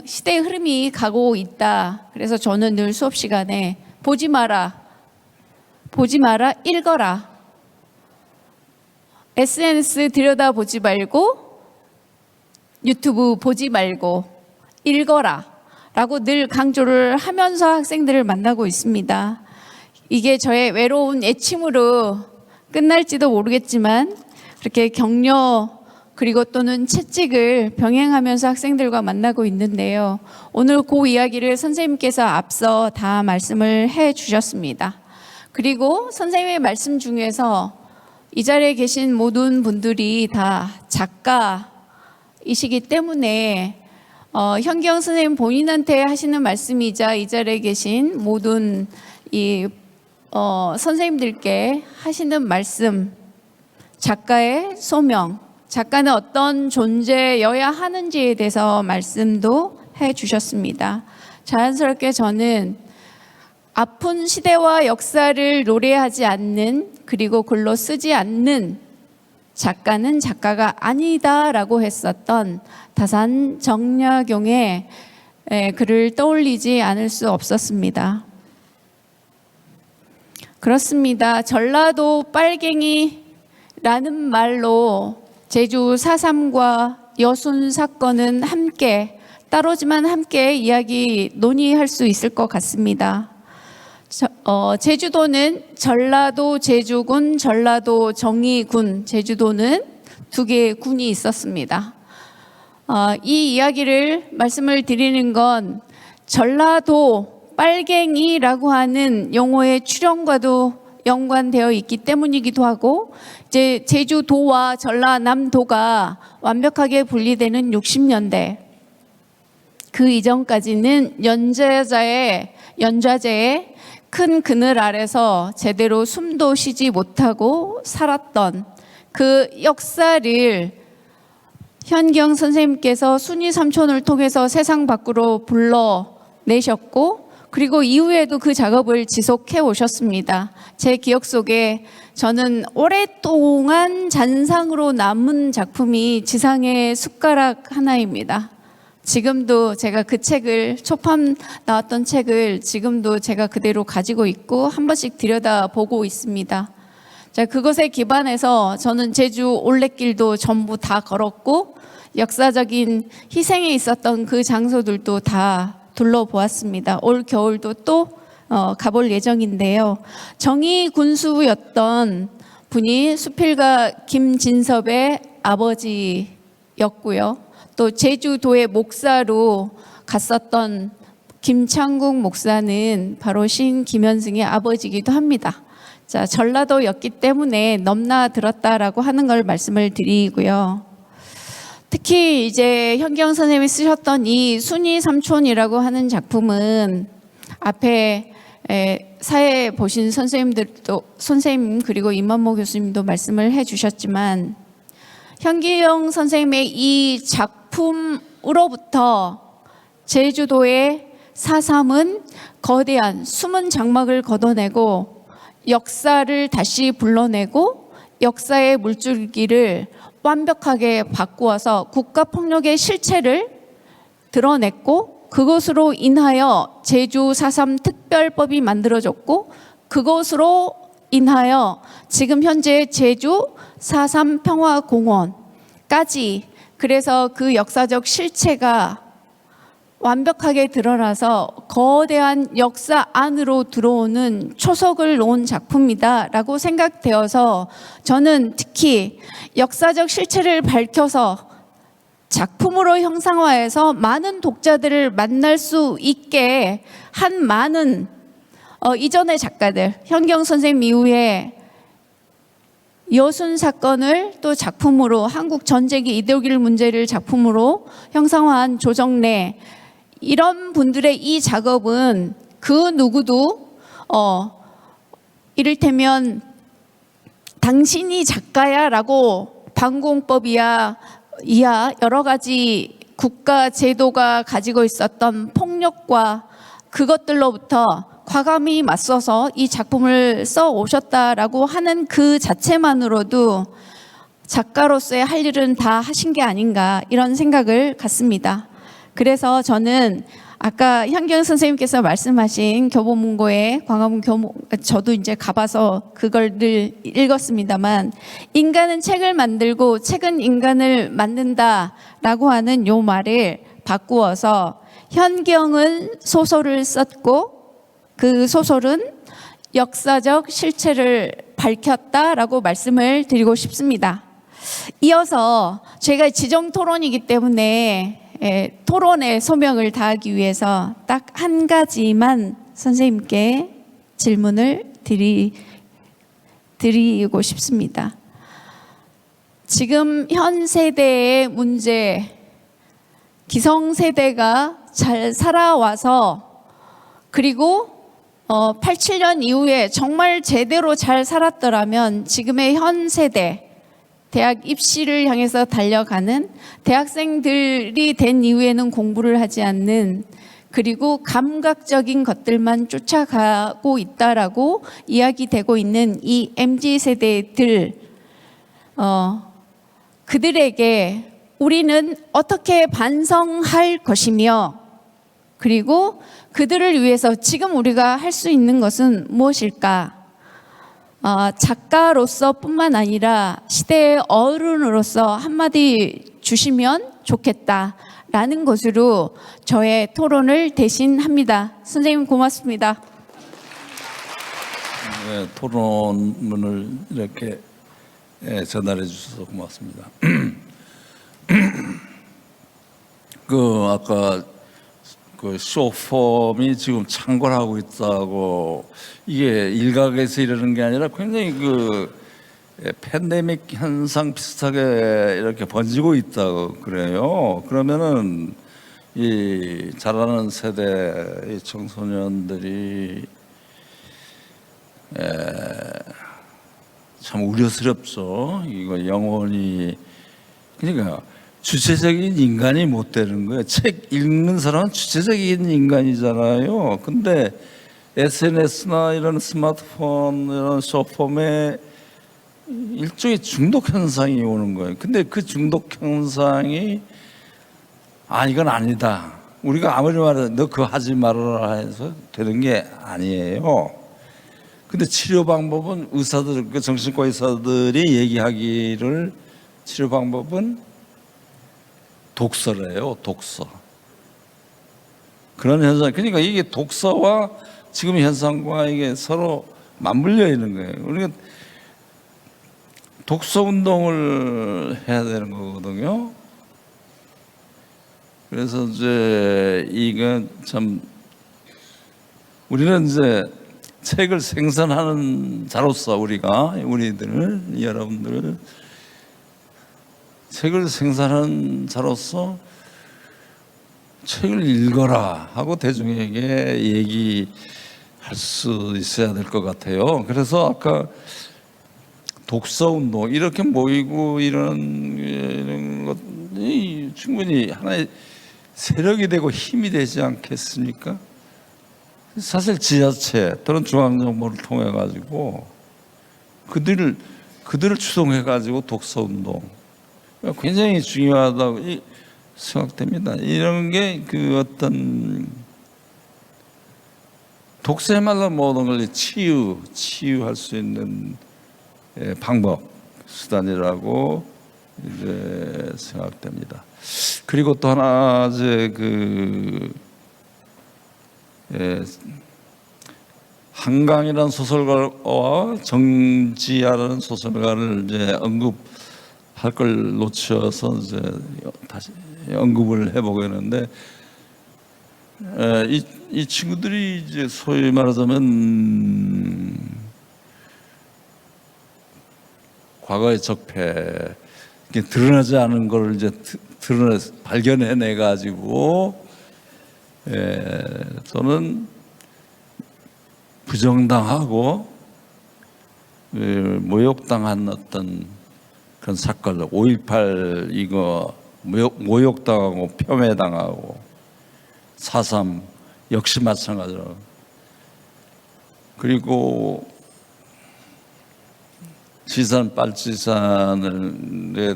Speaker 6: 시대의 흐름이 가고 있다. 그래서 저는 늘 수업 시간에 보지 마라, 읽어라. SNS 들여다보지 말고 유튜브 보지 말고 읽어라 라고 늘 강조를 하면서 학생들을 만나고 있습니다. 이게 저의 외로운 애침으로 끝날지도 모르겠지만 그렇게 격려 그리고 또는 채찍을 병행하면서 학생들과 만나고 있는데요. 오늘 그 이야기를 선생님께서 앞서 다 말씀을 해 주셨습니다. 그리고 선생님의 말씀 중에서 이 자리에 계신 모든 분들이 다 작가이시기 때문에 현경 선생님 본인한테 하시는 말씀이자 이 자리에 계신 모든 선생님들께 하시는 말씀, 작가의 소명, 작가는 어떤 존재여야 하는지에 대해서 말씀도 해 주셨습니다. 자연스럽게 저는 아픈 시대와 역사를 노래하지 않는, 그리고 글로 쓰지 않는 작가는 작가가 아니다라고 했었던 다산 정약용의 글을 떠올리지 않을 수 없었습니다. 그렇습니다. 전라도 빨갱이라는 말로 제주 4.3과 여순 사건은 함께, 따로지만 함께 논의할 수 있을 것 같습니다. 제주도는 전라도 제주군, 전라도 정의군, 제주도는 두 개의 군이 있었습니다. 이 이야기를 말씀을 드리는 건 전라도 빨갱이라고 하는 용어의 출현과도 연관되어 있기 때문이기도 하고, 이제 제주도와 전라남도가 완벽하게 분리되는 60년대, 그 이전까지는 연좌제의 큰 그늘 아래서 제대로 숨도 쉬지 못하고 살았던 그 역사를 현경 선생님께서 순이 삼촌을 통해서 세상 밖으로 불러내셨고, 그리고 이후에도 그 작업을 지속해 오셨습니다. 제 기억 속에 저는 오랫동안 잔상으로 남은 작품이 지상의 숟가락 하나입니다. 지금도 제가 그 책을, 초판 나왔던 책을 지금도 제가 그대로 가지고 있고 한 번씩 들여다보고 있습니다. 자, 그것에 기반해서 저는 제주 올레길도 전부 다 걸었고 역사적인 희생에 있었던 그 장소들도 다 둘러보았습니다. 올 겨울도 또 가볼 예정인데요. 정의 군수였던 분이 수필가 김진섭의 아버지였고요. 또 제주도의 목사로 갔었던 김창국 목사는 바로 시인 김현승의 아버지이기도 합니다. 자, 전라도였기 때문에 넘나들었다라고 하는 걸 말씀을 드리고요. 특히 이제 현경 선생님이 쓰셨던 이 순이 삼촌이라고 하는 작품은 앞에 사회 보신 선생님들도, 선생님 그리고 임만모 교수님도 말씀을 해주셨지만 현기영 선생님의 이 작품으로부터 제주도의 4.3은 거대한 숨은 장막을 걷어내고 역사를 다시 불러내고 역사의 물줄기를 완벽하게 바꾸어서 국가폭력의 실체를 드러냈고 그것으로 인하여 제주 4.3 특별법이 만들어졌고 그것으로 인하여 지금 현재 제주 4.3 평화공원까지 그래서 그 역사적 실체가 완벽하게 드러나서 거대한 역사 안으로 들어오는 초석을 놓은 작품이다라고 생각되어서 저는 특히 역사적 실체를 밝혀서 작품으로 형상화해서 많은 독자들을 만날 수 있게 한 많은 이전의 작가들, 현경 선생님 이후에 여순 사건을 또 작품으로 한국 전쟁의 이데올기 문제를 작품으로 형상화한 조정래 이런 분들의 이 작업은 그 누구도 이를테면 당신이 작가야라고 반공법이야 이하 여러 가지 국가 제도가 가지고 있었던 폭력과 그것들로부터 과감히 맞서서 이 작품을 써 오셨다라고 하는 그 자체만으로도 작가로서의 할 일은 다 하신 게 아닌가 이런 생각을 갖습니다. 그래서 저는 아까 현경 선생님께서 말씀하신 교보문고의 광화문 교보, 저도 이제 가봐서 그걸 늘 읽었습니다만 인간은 책을 만들고 책은 인간을 만든다라고 하는 요 말을 바꾸어서 현경은 소설을 썼고 그 소설은 역사적 실체를 밝혔다라고 말씀을 드리고 싶습니다. 이어서 제가 지정 토론이기 때문에 토론의 소명을 다하기 위해서 딱 한 가지만 선생님께 질문을 드리고 싶습니다. 지금 현 세대의 문제, 기성세대가 잘 살아와서 그리고 87년 이후에 정말 제대로 잘 살았더라면 지금의 현 세대 대학 입시를 향해서 달려가는 대학생들이 된 이후에는 공부를 하지 않는 그리고 감각적인 것들만 쫓아가고 있다라고 이야기되고 있는 이 MZ세대들 그들에게 우리는 어떻게 반성할 것이며 그리고 그들을 위해서 지금 우리가 할 수 있는 것은 무엇일까? 작가로서 뿐만 아니라 시대의 어른으로서 한마디 주시면 좋겠다라는 것으로 저의 토론을 대신합니다. 선생님 고맙습니다.
Speaker 4: 네, 토론을 이렇게 전달해 주셔서 고맙습니다. 아까 그 쇼폼이 지금 창궐하고 있다고 이게 일각에서 이러는 게 아니라 굉장히 그 팬데믹 현상 비슷하게 이렇게 번지고 있다고 그래요. 그러면은 이 자라는 세대 이 청소년들이 참 우려스럽죠. 이거 영원히 그러니까 주체적인 인간이 못 되는 거예요. 책 읽는 사람은 주체적인 인간이잖아요. 근데 SNS나 이런 스마트폰, 이런 쇼폼에 일종의 중독 현상이 오는 거예요. 근데 그 중독 현상이 이건 아니다. 우리가 아무리 말해도 너 그거 하지 말아라 해서 되는 게 아니에요. 근데 치료 방법은 의사들, 그 정신과 의사들이 얘기하기를 치료 방법은 독서래요. 독서. 그런 현상. 그러니까 이게 독서와 지금 현상과 이게 서로 맞물려 있는 거예요. 우리가 독서 운동을 해야 되는 거거든요. 그래서 이제 이건 참 우리는 이제 책을 생산하는 자로서 우리들 여러분들 책을 생산하는 자로서 책을 읽어라 하고 대중에게 얘기할 수 있어야 될 것 같아요. 그래서 아까 독서 운동 이렇게 모이고 이런 것이 충분히 하나의 세력이 되고 힘이 되지 않겠습니까? 사실 지자체 또는 중앙정부를 통해 가지고 그들을 추동해 가지고 독서 운동 굉장히 중요하다고 생각됩니다. 이런 게 그 어떤 독서야말로 모든 걸 치유할 수 있는 방법 수단이라고 이제 생각됩니다. 그리고 또 하나 이제 한강이라는 소설가와 정지아라는 소설가를 이제 언급할 걸 놓쳐서 이제 다시 언급을 해보겠는데 이 친구들이 이제 소위 말하자면 과거의 적폐 드러나지 않은 걸 이제 발견해내 가지고 저는 부정당하고 모욕당한 어떤 그런 사건들 5.18 이거 모욕당하고 폄훼당하고 4.3 역시 마찬가지로 그리고 지산 빨치산에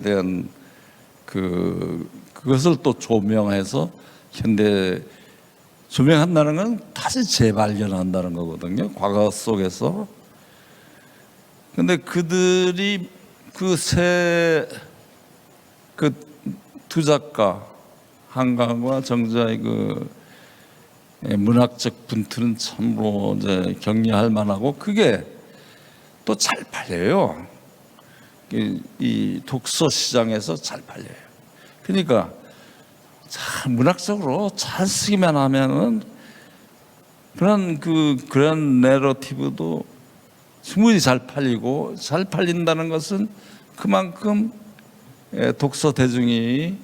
Speaker 4: 대한 그것을 또 조명해서 현대 조명한다는 건 다시 재발견한다는 거거든요. 과거 속에서. 근데 그들이 그 두 작가 한강과 정자의 문학적 분투는 참으로 이제 격려할 만하고 그게 또 잘 팔려요. 이 독서 시장에서 잘 팔려요. 그러니까 잘 문학적으로 잘 쓰기만 하면은 그런 내러티브도 충분히 잘 팔리고 잘 팔린다는 것은 그만큼 독서 대중이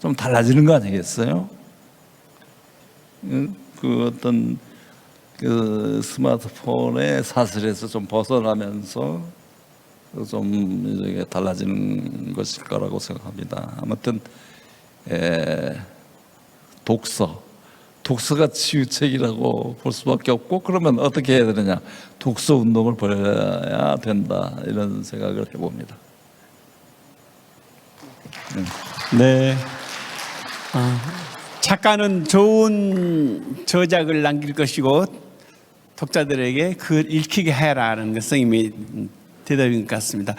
Speaker 4: 좀 달라지는 거 아니겠어요? 그 어떤 그 스마트폰의 사슬에서 좀 벗어나면서 좀 이제 달라지는 것일 거라고 생각합니다. 아무튼 독서가 치유책이라고 볼 수밖에 없고 그러면 어떻게 해야 되느냐? 독서 운동을 벌여야 된다 이런 생각을 해봅니다.
Speaker 3: 네. 작가는 좋은 저작을 남길 것이고 독자들에게 글 읽히게 해라는 그 스님의 대답인 것 같습니다.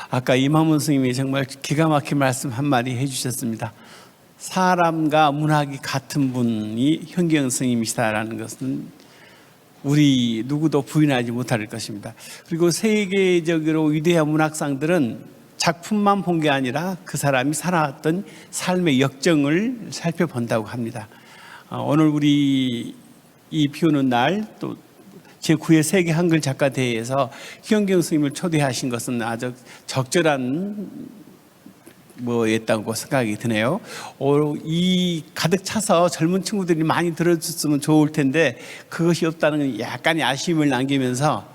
Speaker 3: 아까 이만문 스님이 정말 기가 막힌 말씀 한 마디 해주셨습니다. 사람과 문학이 같은 분이 현경 스님이시다라는 것은 우리 누구도 부인하지 못할 것입니다. 그리고 세계적으로 위대한 문학상들은 작품만 본 게 아니라 그 사람이 살아왔던 삶의 역정을 살펴본다고 합니다. 오늘 우리 이 비 오는 날 또 제9회 세계 한글 작가 대회에서 현경 스님을 초대하신 것은 아주 적절한 뭐였다고 생각이 드네요. 이 가득 차서 젊은 친구들이 많이 들어줬으면 좋을 텐데 그것이 없다는 약간의 아쉬움을 남기면서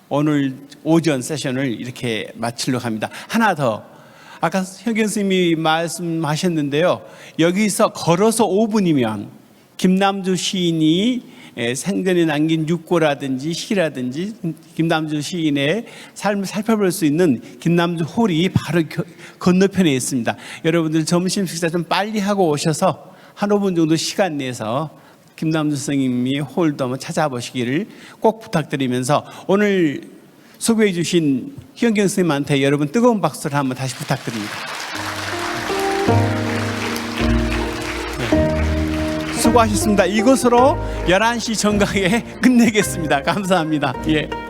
Speaker 3: 오늘 오전 세션을 이렇게 마치려고 합니다. 하나 더. 아까 현경 스님이 말씀하셨는데요. 여기서 걸어서 5분이면 김남주 시인이 생전에 남긴 육고라든지 시라든지 김남주 시인의 삶을 살펴볼 수 있는 김남주 홀이 바로 건너편에 있습니다. 여러분들 점심 식사 좀 빨리 하고 오셔서 한 5분 정도 시간 내서 김남주 스님이 홀도 한번 찾아보시기를 꼭 부탁드리면서 오늘 소개해 주신 현경 스님한테 여러분 뜨거운 박수를 한번 다시 부탁드립니다. 수고하셨습니다. 이것으로 11시 정각에 끝내겠습니다. 감사합니다. 예.